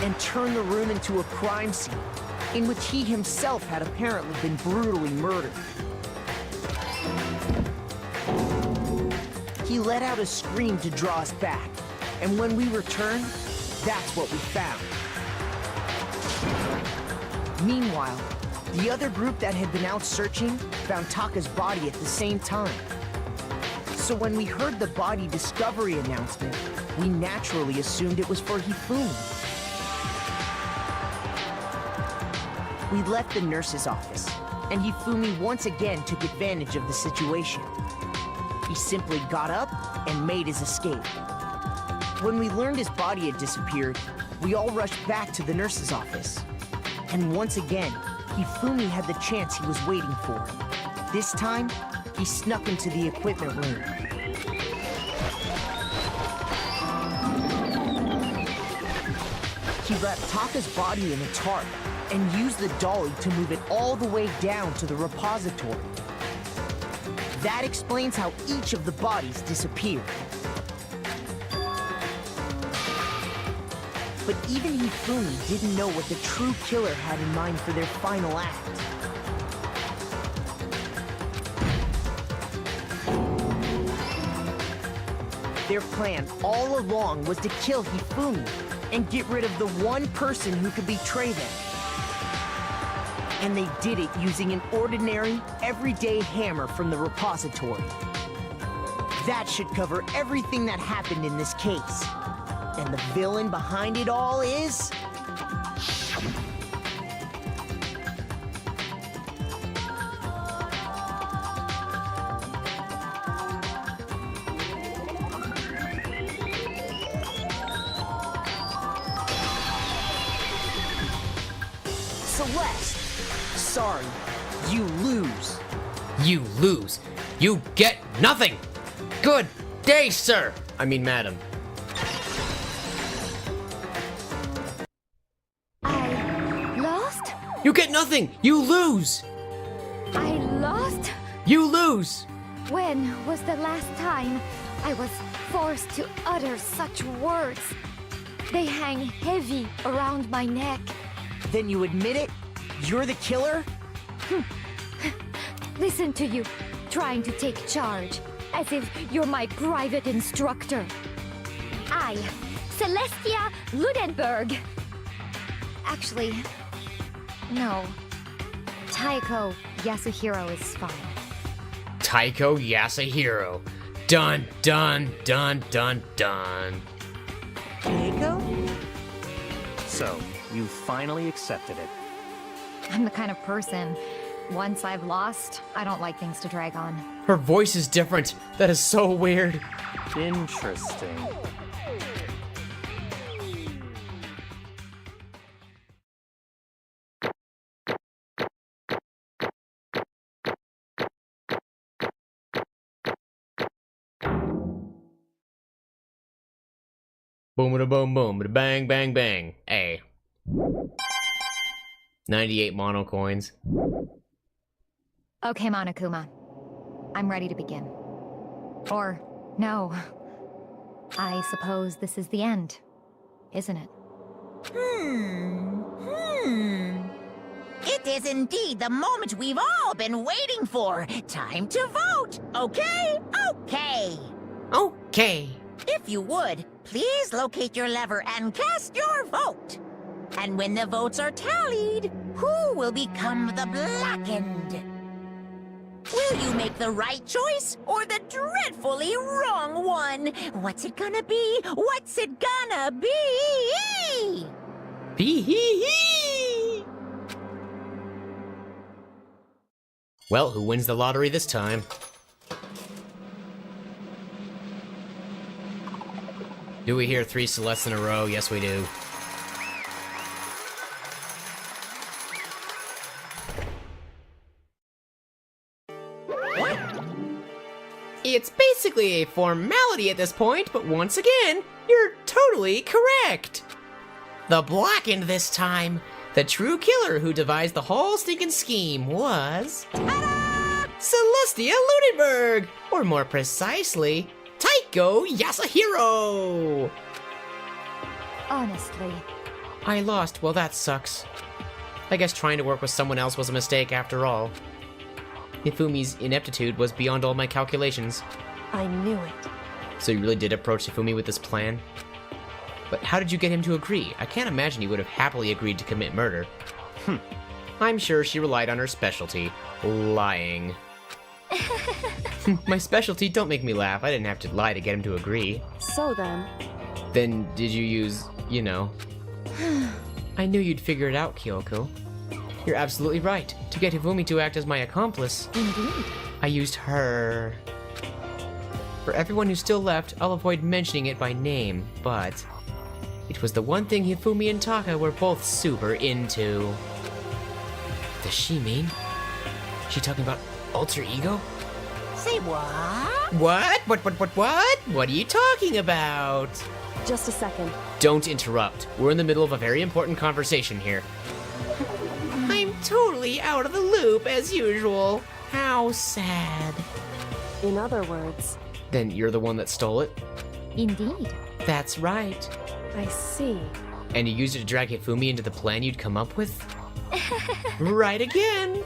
and turned the room into a crime scene in which he himself had apparently been brutally murdered. He let out a scream to draw us back, and when we returned, that's what we found. Meanwhile, the other group that had been out searching found Taka's body at the same time. So when we heard the body discovery announcement, we naturally assumed it was for Hifumi. We left the nurse's office, and Hifumi once again took advantage of the situation. He simply got up and made his escape. When we learned his body had disappeared, we all rushed back to the nurse's office. And once again, Hifumi had the chance he was waiting for. This time, he snuck into the equipment room. He wrapped Taka's body in a tarp and used the dolly to move it all the way down to the repository. That explains how each of the bodies disappeared. But even Hifumi didn't know what the true killer had in mind for their final act. Their plan all along was to kill Hifumi and get rid of the one person who could betray them. And they did it using an ordinary, everyday hammer from the repository. That should cover everything that happened in this case. And the villain behind it all is... Celeste. Sorry, you lose. You lose. You get nothing. Good day, sir. I mean, madam. I lost? You get nothing. You lose. I lost? You lose. When was the last time I was forced to utter such words? They hang heavy around my neck. Then you admit it? You're the killer? Listen to you, trying to take charge, as if you're my private instructor. I, Celestia Ludenberg. Actually, no. Taiko Yasuhiro is fine. Taiko Yasuhiro. Dun, dun, dun, dun, dun. Keiko? So, you finally accepted it. I'm the kind of person, once I've lost, I don't like things to drag on. Her voice is different. That is so weird. Interesting. Boom, da boom, boom, da bang, bang, bang. A. 98 mono coins. Okay, Monokuma. I'm ready to begin. Or, no. I suppose this is the end, isn't it? It is indeed the moment we've all been waiting for. Time to vote, okay? Okay. Okay. If you would, please locate your lever and cast your vote. And when the votes are tallied, who will become the blackened? Will you make the right choice or the dreadfully wrong one? What's it gonna be? What's it gonna be? Hee hee hee. Well, who wins the lottery this time? Do we hear 3 Celestes in a row? Yes, we do. It's basically a formality at this point, but once again, you're totally correct. The blackened this time. The true killer who devised the whole stinking scheme was... Ta-da! Celestia Ludenberg! Or more precisely, Taiko Yasuhiro! Honestly. I lost. Well, that sucks. I guess trying to work with someone else was a mistake after all. Hifumi's ineptitude was beyond all my calculations. I knew it. So you really did approach Hifumi with this plan? But how did you get him to agree? I can't imagine he would have happily agreed to commit murder. I'm sure she relied on her specialty, lying. My specialty? Don't make me laugh. I didn't have to lie to get him to agree. So then... Then did you use, you know... I knew you'd figure it out, Kyoko. You're absolutely right. To get Hifumi to act as my accomplice, Indeed. I used her. For everyone who's still left, I'll avoid mentioning it by name, but... it was the one thing Hifumi and Taka were both super into. Does she mean? She talking about alter ego? Say what? What? What? What are you talking about? Just a second. Don't interrupt. We're in the middle of a very important conversation here. I'm totally out of the loop as usual. How sad. In other words... Then you're the one that stole it? Indeed. That's right. I see. And you used it to drag Hifumi into the plan you'd come up with? Right again!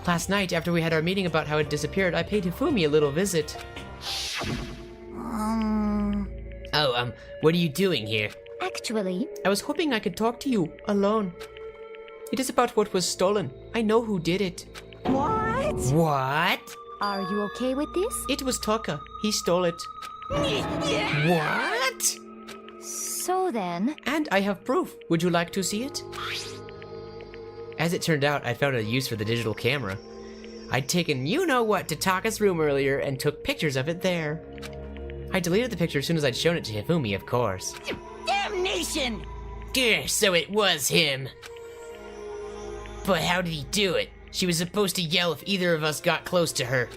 Last night, after we had our meeting about how it disappeared, I paid Hifumi a little visit. Oh, what are you doing here? Actually, I was hoping I could talk to you, alone. It is about what was stolen. I know who did it. What? What? are you okay with this? It was Taka. He stole it. What? So then, And I have proof. Would you like to see it? As it turned out, I'd found a use for the digital camera. I'd taken you-know-what to Taka's room earlier and took pictures of it there. I deleted the picture as soon as I'd shown it to Hifumi, of course. Damnation! Grr, so it was him. But how did he do it? She was supposed to yell if either of us got close to her.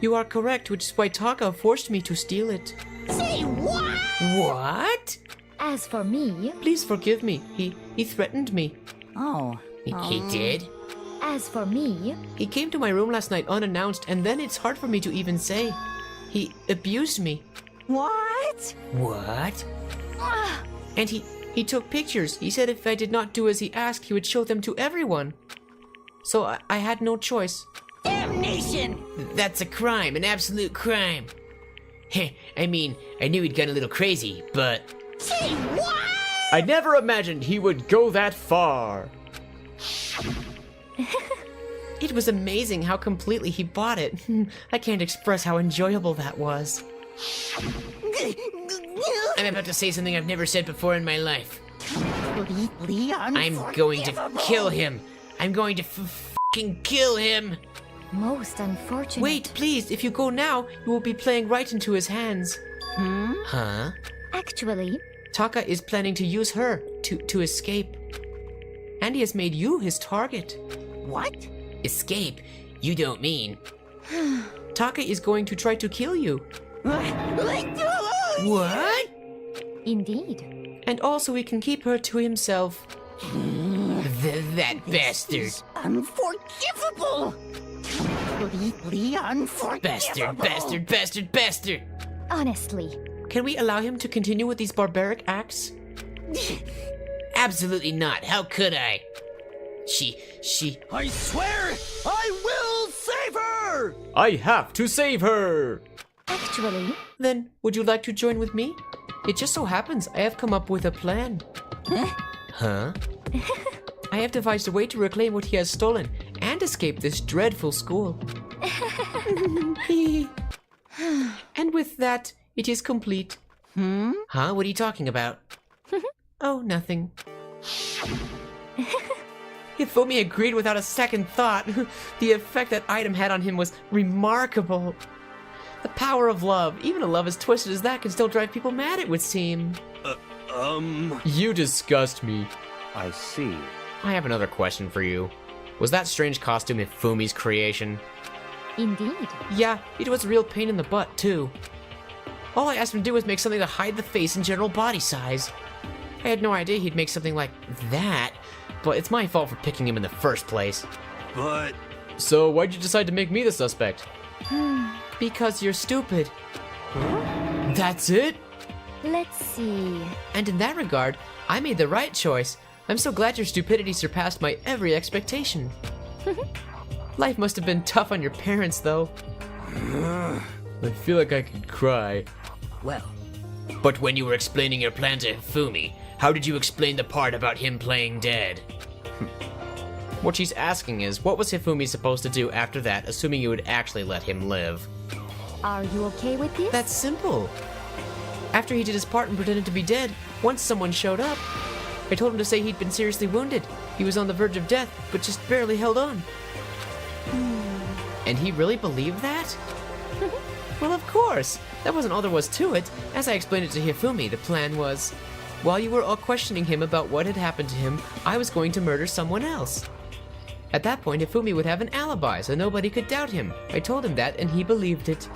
You are correct, which is why Taka forced me to steal it. Say what? What? as for me, Please forgive me. He threatened me. Oh. He did? as for me, He came to my room last night unannounced, and then it's hard for me to even say. He abused me. What? What? And he took pictures. He said if I did not do as he asked, he would show them to everyone. So I had no choice. Damnation! That's a crime, an absolute crime. I mean, I knew he'd gone a little crazy, but... Say what? I never imagined he would go that far. It was amazing how completely he bought it. I can't express how enjoyable that was. I'm about to say something I've never said before in my life. I'm going to kill him. I'm going to fucking kill him. most unfortunate. Wait, please, if you go now, you will be playing right into his hands. Huh? Actually, Taka is planning to use her to escape. And he has made you his target. What? Escape? You don't mean. Taka is going to try to kill you. What? indeed. And also he can keep her to himself. That bastard. Unforgivable! Completely unforgivable! Bastard. Honestly, Can we allow him to continue with these barbaric acts? Absolutely not. How could I? She... I swear I will save her! I have to save her! actually, Then, would you like to join with me? It just so happens I have come up with a plan. Huh? I have devised a way to reclaim what he has stolen and escape this dreadful school. And with that, it is complete. Huh? What are you talking about? Oh, nothing. Hifumi agreed without a second thought. The effect that item had on him was remarkable. The power of love, even a love as twisted as that, can still drive people mad, it would seem. You disgust me. I see. I have another question for you. Was that strange costume Hifumi's creation? indeed. Yeah, it was a real pain in the butt, too. All I asked him to do was make something to hide the face and general body size. I had no idea he'd make something like that, but it's my fault for picking him in the first place. But So why'd you decide to make me the suspect? Because you're stupid. That's it? Let's see. And in that regard, I made the right choice. I'm so glad your stupidity surpassed my every expectation. Life must have been tough on your parents, though. I feel like I could cry. Well, But when you were explaining your plan to Hifumi, how did you explain the part about him playing dead? What she's asking is, what was Hifumi supposed to do after that, assuming you would actually let him live? Are you okay with this? That's simple. After he did his part and pretended to be dead, once someone showed up, I told him to say he'd been seriously wounded. He was on the verge of death, but just barely held on. And he really believed that? Well, of course. That wasn't all there was to it. As I explained it to Hifumi, the plan was, while you were all questioning him about what had happened to him, I was going to murder someone else. At that point, Hifumi would have an alibi, so nobody could doubt him. I told him that, and he believed it.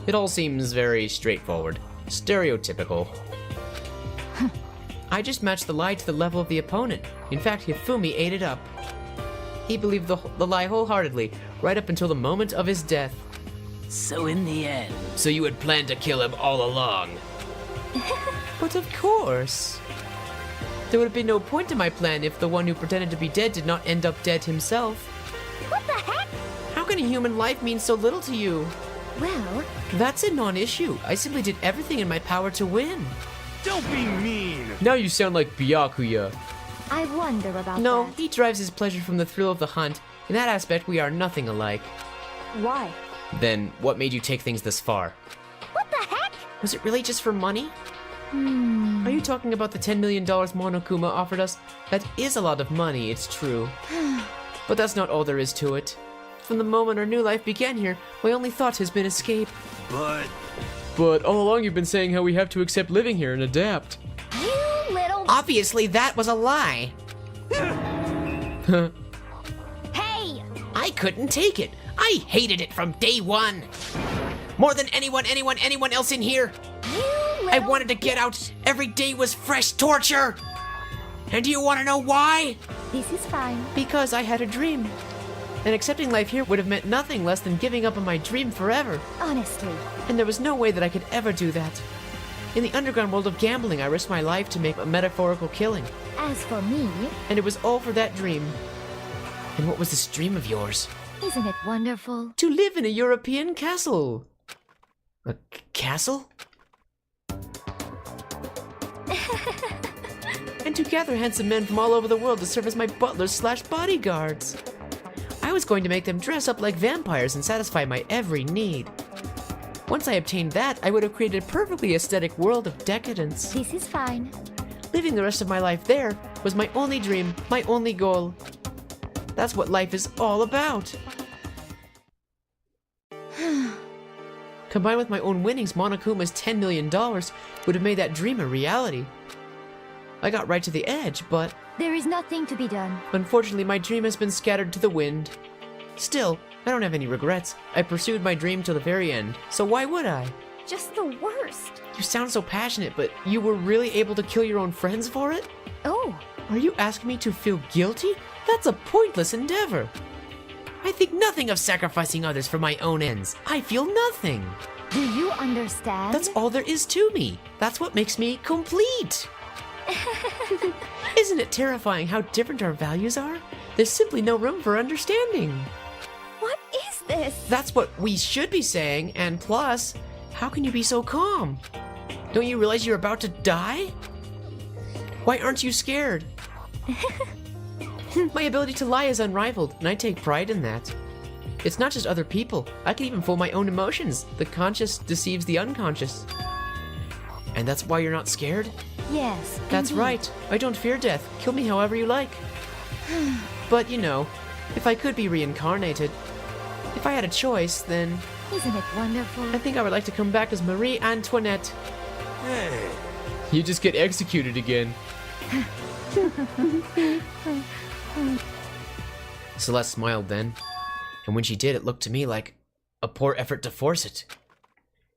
It all seems very straightforward. Stereotypical. I just matched the lie to the level of the opponent. In fact, Hifumi ate it up. He believed the lie wholeheartedly, right up until the moment of his death. so in the end, So you had planned to kill him all along? But of course. There would have been no point to my plan if the one who pretended to be dead did not end up dead himself. What the heck? How can a human life mean so little to you? Well, That's a non-issue. I simply did everything in my power to win. Don't be mean! Now you sound like Byakuya. I wonder about No, that. he derives his pleasure from the thrill of the hunt. In that aspect, we are nothing alike. Why? Then, what made you take things this far? What the heck? Was it really just for money? Are you talking about the $10 million Monokuma offered us? That is a lot of money, it's true. But that's not all there is to it. From the moment our new life began here, my only thought has been escape. But all along you've been saying how we have to accept living here and adapt. You little... Obviously that was a lie. Hey! I couldn't take it. I hated it from day one. More than anyone else in here. You I little... wanted to get out. Every day was fresh torture. And do you want to know why? This is fine. Because I had a dream. And accepting life here would have meant nothing less than giving up on my dream forever. Honestly. And there was no way that I could ever do that. In the underground world of gambling, I risked my life to make a metaphorical killing. As for me, And it was all for that dream. And what was this dream of yours? isn't it wonderful? To live in a European castle. A castle? And to gather handsome men from all over the world to serve as my butlers/bodyguards. I was going to make them dress up like vampires and satisfy my every need. Once I obtained that, I would have created a perfectly aesthetic world of decadence. This is fine. Living the rest of my life there was my only dream, my only goal. That's what life is all about. Combined with my own winnings, Monokuma's $10 million would have made that dream a reality. I got right to the edge, but There is nothing to be done. unfortunately my dream has been scattered to the wind. Still, I don't have any regrets. I pursued my dream till the very end, so why would I? Just the worst. You sound so passionate, but you were really able to kill your own friends for it? Oh, Are you asking me to feel guilty? That's a pointless endeavor. I think nothing of sacrificing others for my own ends. I feel nothing. do you understand? That's all there is to me. That's what makes me complete. Isn't it terrifying how different our values are? There's simply no room for understanding. What is this? That's what we should be saying, and plus, how can you be so calm? Don't you realize you're about to die? Why aren't you scared? My ability to lie is unrivaled, and I take pride in that. It's not just other people. I can even fool my own emotions. The conscious deceives the unconscious. And that's why you're not scared? Yes. That's indeed. right. I don't fear death. Kill me however you like. But, you know, if I could be reincarnated, if I had a choice, then Isn't it wonderful? I think I would like to come back as Marie Antoinette. hey, You just get executed again. Celeste smiled then, and when she did, it looked to me like a poor effort to force it.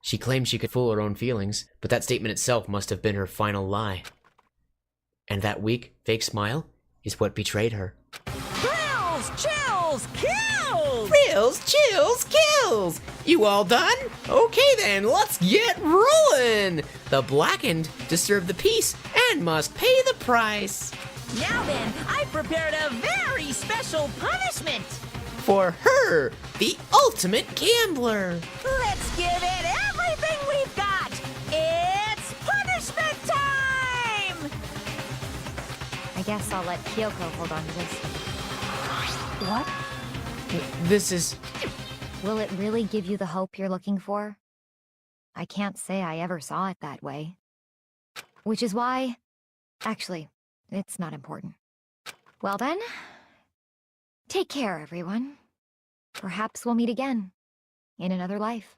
She claimed she could fool her own feelings, but that statement itself must have been her final lie. And that weak, fake smile is what betrayed her. Thrills, chills, kills! Thrills, chills, kills! You all done? Okay then, let's get rolling! The blackened disturb the peace and must pay the price. Now then, I've prepared a very special punishment. For her, the ultimate gambler. Let's give it everything we've got. It's punishment time! I guess I'll let Kyoko hold on to this. What? This is... Will it really give you the hope you're looking for? I can't say I ever saw it that way. Which is why... Actually, it's not important. Well then, take care, everyone. Perhaps we'll meet again, in another life.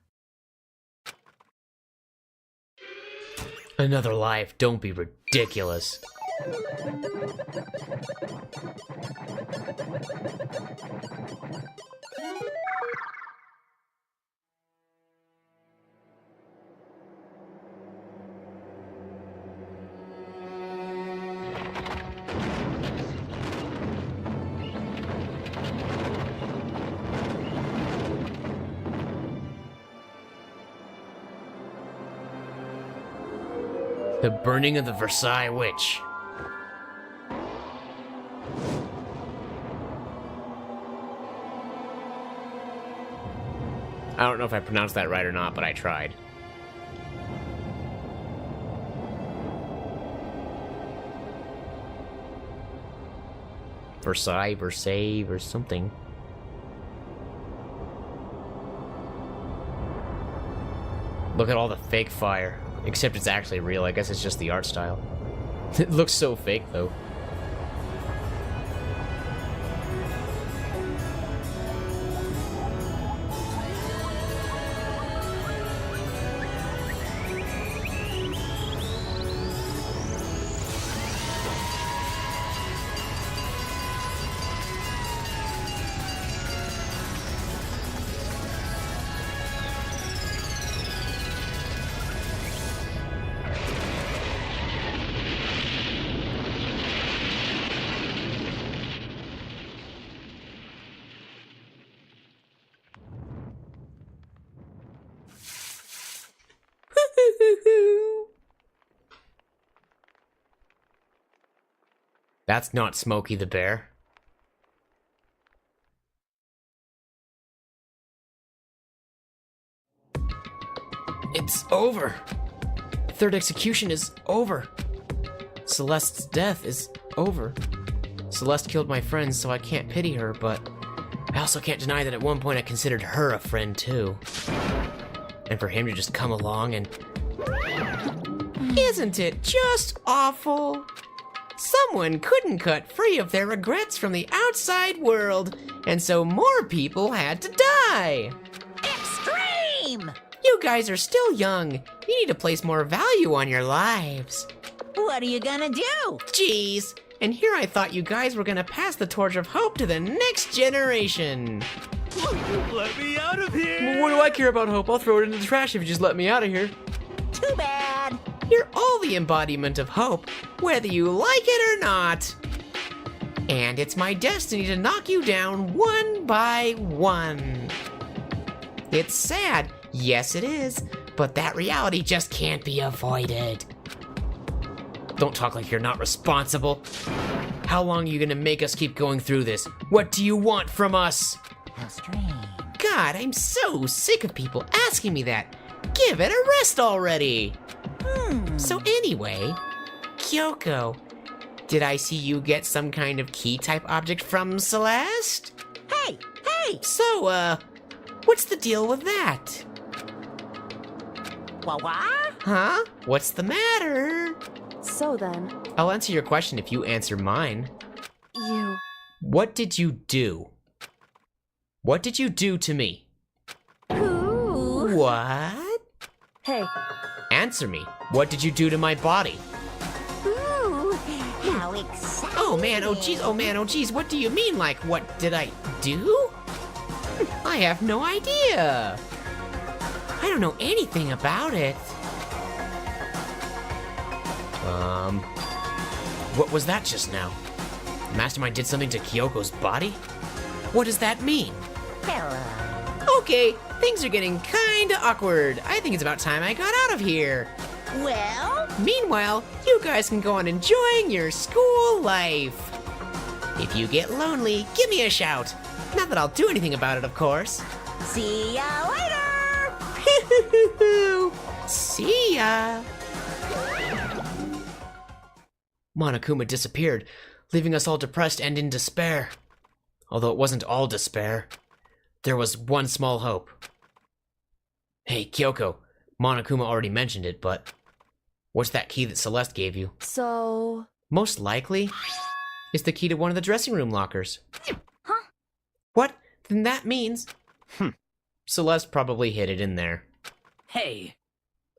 Another life, don't be ridiculous. The burning of the Versailles Witch. I don't know if I pronounced that right or not, but I tried. Versailles or something. Look at all the fake fire. Except it's actually real. I guess it's just the art style. It looks so fake, though. That's not Smokey the Bear. It's over. Third execution is over. Celeste's death is over. Celeste killed my friends, so I can't pity her, but I also can't deny that at one point I considered her a friend too. And for him to just come along and... Isn't it just awful? Someone couldn't cut free of their regrets from the outside world, and so more people had to die. Extreme! You guys are still young. You need to place more value on your lives. What are you gonna do? Jeez, and here I thought you guys were gonna pass the torch of hope to the next generation. Let me out of here! What do I care about hope? I'll throw it into the trash if you just let me out of here. Too bad. You're all the embodiment of hope, whether you like it or not. And it's my destiny to knock you down one by one. It's sad, yes it is, but that reality just can't be avoided. Don't talk like you're not responsible. How long are you gonna make us keep going through this? What do you want from us? How strange. God, I'm so sick of people asking me that. Give it a rest already. So anyway, Kyoko, did I see you get some kind of key-type object from Celeste? Hey! So, what's the deal with that? Wah? Huh? What's the matter? So then, I'll answer your question if you answer mine. you... What did you do? What did you do to me? Ooh. What? Hey, Answer me. What did you do to my body? Ooh. How exciting. Oh man, oh geez, what do you mean, like, what did I do? I have no idea. I don't know anything about it. What was that just now? Mastermind did something to Kyoko's body? What does that mean? Hello. Okay, things are getting kinda awkward. I think it's about time I got out of here. Well, Meanwhile, you guys can go on enjoying your school life. If you get lonely, give me a shout. Not that I'll do anything about it, of course. see ya later. See ya. Monokuma disappeared, leaving us all depressed and in despair. Although it wasn't all despair. There was one small hope. Hey, Kyoko, Monokuma already mentioned it, but what's that key that Celeste gave you? so... Most likely, it's the key to one of the dressing room lockers. Huh? What? Then that means... Celeste probably hid it in there. Hey,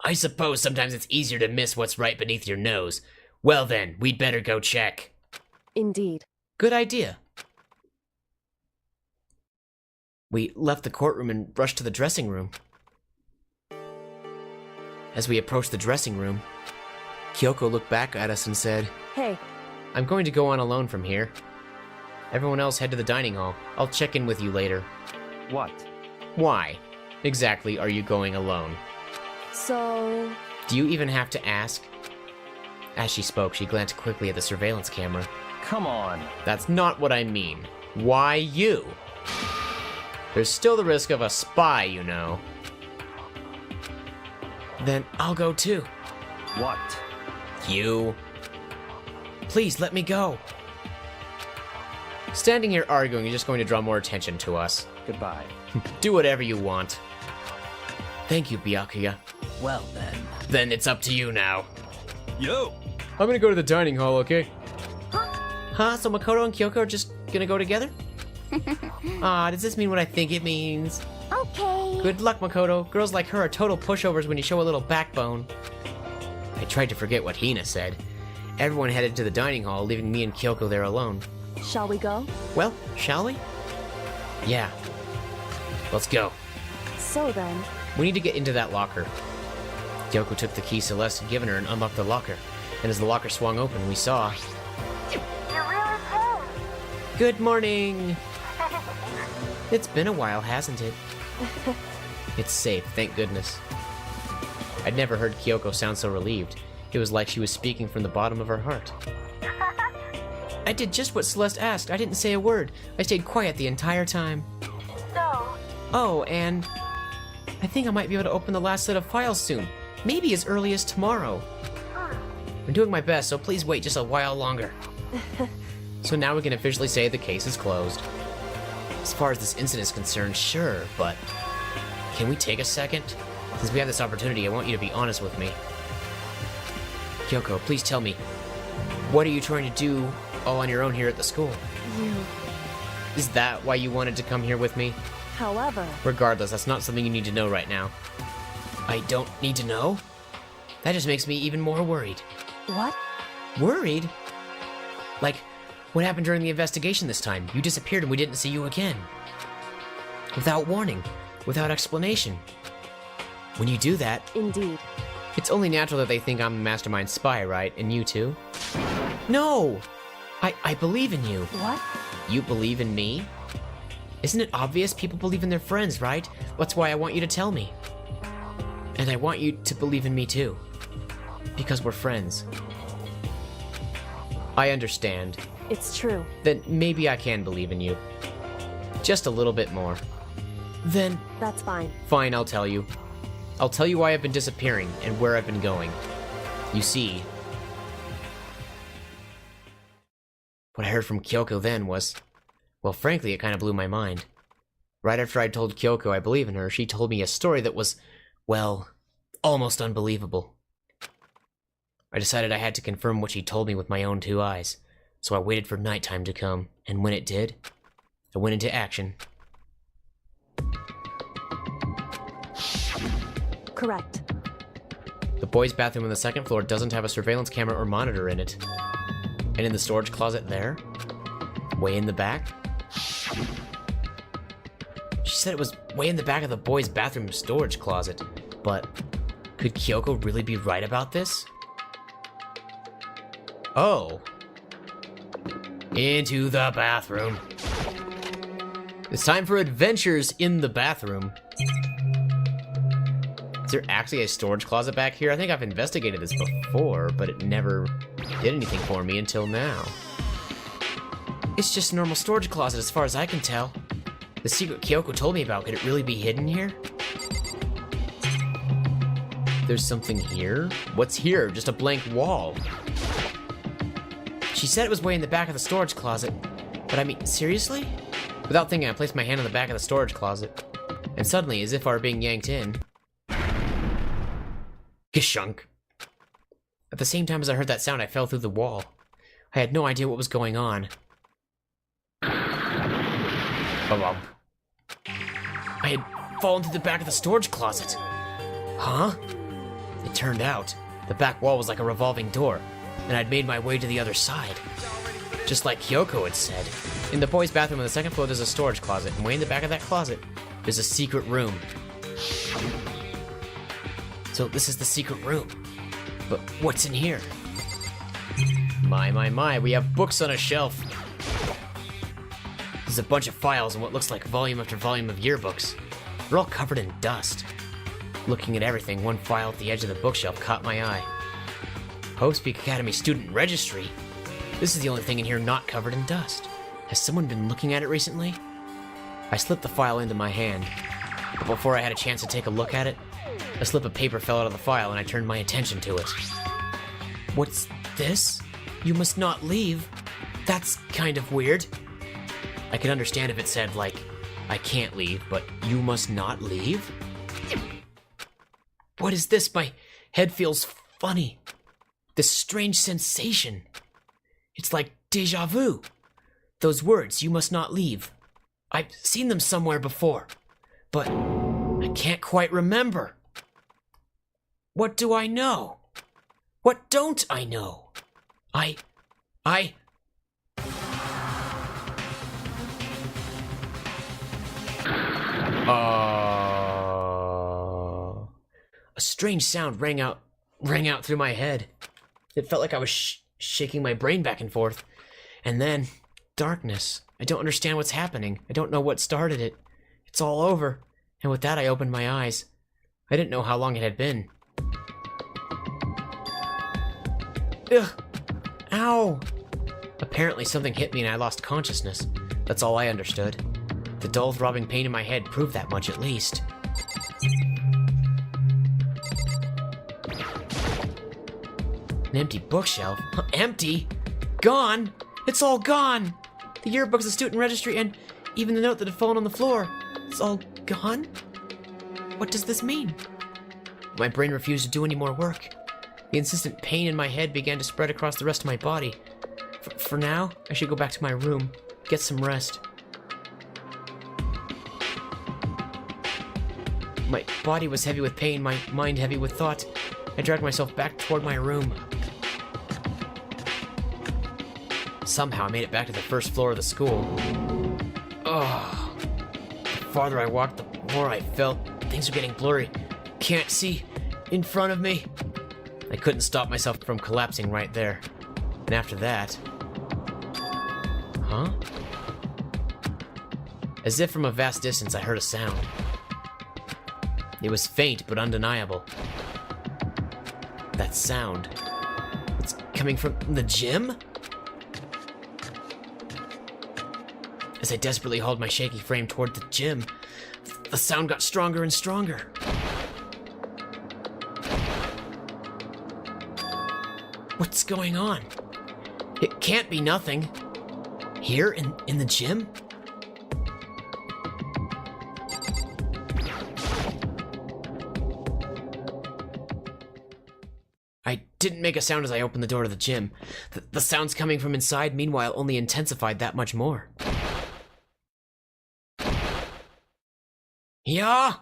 I suppose sometimes it's easier to miss what's right beneath your nose. Well then, we'd better go check. Indeed. Good idea. We left the courtroom and rushed to the dressing room. As we approached the dressing room, Kyoko looked back at us and said, Hey, I'm going to go on alone from here. Everyone else head to the dining hall. I'll check in with you later. What? Why exactly are you going alone? so... Do you even have to ask? As she spoke, she glanced quickly at the surveillance camera. Come on. That's not what I mean. Why you? There's still the risk of a spy, you know. Then I'll go too. What? You. Please, let me go. Standing here arguing is just going to draw more attention to us. Goodbye. Do whatever you want. Thank you, Byakuya. Well then. Then it's up to you now. Yo! I'm gonna go to the dining hall, okay? Huh? So Makoto and Kyoko are just gonna go together? Does this mean what I think it means? Okay. Good luck, Makoto. Girls like her are total pushovers when you show a little backbone. I tried to forget what Hina said. Everyone headed to the dining hall, leaving me and Kyoko there alone. Shall we go? Well, shall we? Yeah. Let's go. So then, We need to get into that locker. Kyoko took the key Celeste had given her and unlocked the locker. And as the locker swung open, we saw... You're really cool. Good morning! It's been a while, hasn't it? It's safe, thank goodness. I'd never heard Kyoko sound so relieved. It was like she was speaking from the bottom of her heart. I did just what Celeste asked. I didn't say a word. I stayed quiet the entire time. So, Oh, and I think I might be able to open the last set of files soon. Maybe as early as tomorrow. I'm doing my best, so please wait just a while longer. So now we can officially say the case is closed. As far as this incident is concerned, sure, but can we take a second? Since we have this opportunity, I want you to be honest with me. Kyoko, please tell me, what are you trying to do all on your own here at the school? you. Is that why you wanted to come here with me? However, Regardless, that's not something you need to know right now. I don't need to know? That just makes me even more worried. what? Worried? Like, what happened during the investigation this time? You disappeared and we didn't see you again. Without warning, without explanation. When you do that, Indeed. it's only natural that they think I'm the mastermind spy, right? And you too? No! I believe in you. What? You believe in me? Isn't it obvious people believe in their friends, right? That's why I want you to tell me. And I want you to believe in me too. Because we're friends. I understand. It's true. Then maybe I can believe in you. Just a little bit more. Then, That's fine. fine, I'll tell you. I'll tell you why I've been disappearing and where I've been going. You see, what I heard from Kyoko then was, well, frankly, it kind of blew my mind. Right after I told Kyoko I believe in her, she told me a story that was, well, almost unbelievable. I decided I had to confirm what she told me with my own two eyes, so I waited for nighttime to come, and when it did, I went into action. Correct. The boys' bathroom on the second floor doesn't have a surveillance camera or monitor in it. And in the storage closet there, way in the back, she said it was way in the back of the boys' bathroom storage closet. But could Kyoko really be right about this? Oh. Into the bathroom. It's time for adventures in the bathroom. Is there actually a storage closet back here? I think I've investigated this before, but it never did anything for me until now. It's just a normal storage closet as far as I can tell. The secret Kyoko told me about, could it really be hidden here? There's something here? What's here? Just a blank wall. She said it was way in the back of the storage closet, but I mean, seriously? Without thinking, I placed my hand on the back of the storage closet, and suddenly, as if I were being yanked in, Gishunk. At the same time as I heard that sound, I fell through the wall. I had no idea what was going on. I had fallen through the back of the storage closet. Huh? It turned out, the back wall was like a revolving door, and I'd made my way to the other side. Just like Kyoko had said. In the boys' bathroom on the second floor, there's a storage closet, and way in the back of that closet, there's a secret room. So this is the secret room. But what's in here? My, we have books on a shelf. There's a bunch of files and what looks like volume after volume of yearbooks. They're all covered in dust. Looking at everything, one file at the edge of the bookshelf caught my eye. Hope's Peak Academy Student Registry. This is the only thing in here not covered in dust. Has someone been looking at it recently? I slipped the file into my hand, but before I had a chance to take a look at it, a slip of paper fell out of the file and I turned my attention to it. What's this? You must not leave. That's kind of weird. I could understand if it said, like, I can't leave, but you must not leave? What is this? My head feels funny. This strange sensation. It's like déjà vu. Those words, you must not leave. I've seen them somewhere before, but I can't quite remember. What do I know? What don't I know? A strange sound rang out through my head. It felt like I was shaking my brain back and forth. And then, darkness. I don't understand what's happening. I don't know what started it. It's all over. And with that, I opened my eyes. I didn't know how long it had been. Ugh! Ow! Apparently something hit me and I lost consciousness. That's all I understood. The dull throbbing pain in my head proved that much at least. An empty bookshelf? Empty? Gone? It's all gone! The yearbooks, the student registry, and even the note that had fallen on the floor. It's all gone? What does this mean? My brain refused to do any more work. The insistent pain in my head began to spread across the rest of my body. For now, I should go back to my room, get some rest. My body was heavy with pain, my mind heavy with thought. I dragged myself back toward my room. Somehow I made it back to the first floor of the school. Oh, the farther I walked, the more I felt things were getting blurry. Can't see in front of me. I couldn't stop myself from collapsing right there. And after that... Huh? As if from a vast distance, I heard a sound. It was faint but undeniable. That sound... It's coming from the gym? As I desperately hauled my shaky frame toward the gym, the sound got stronger and stronger. What's going on? It can't be nothing. Here in the gym? I didn't make a sound as I opened the door to the gym. The sounds coming from inside, meanwhile, only intensified that much more. Yeah?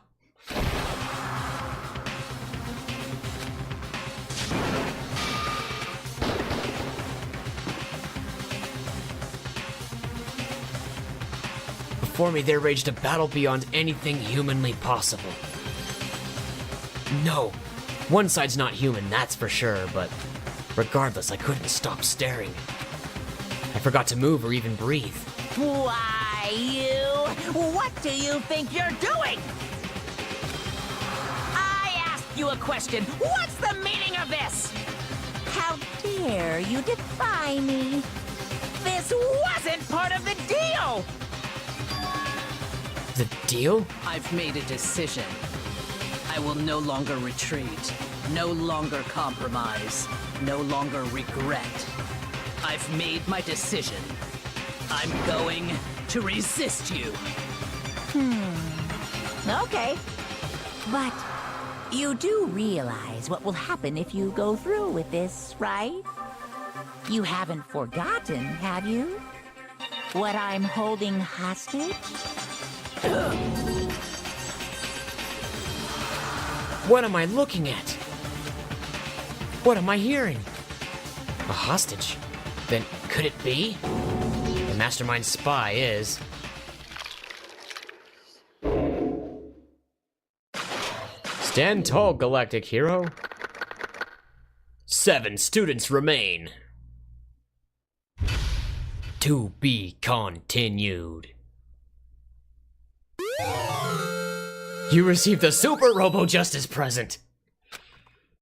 Before me there raged a battle beyond anything humanly possible. No, one side's not human, that's for sure, but regardless, I couldn't stop staring. I forgot to move or even breathe. Why, you? What do you think you're doing? I asked you a question. What's the meaning of this? How dare you defy me? This wasn't part of the deal! The deal? I've made a decision. I will no longer retreat, no longer compromise, no longer regret. I've made my decision. I'm going to resist you. Okay. But you do realize what will happen if you go through with this, right? You haven't forgotten, have you? What I'm holding hostage? What am I looking at? What am I hearing? A hostage? Then could it be? The mastermind spy is... Stand tall, galactic hero. 7 students remain. To be continued. You received the Super Robo Justice present.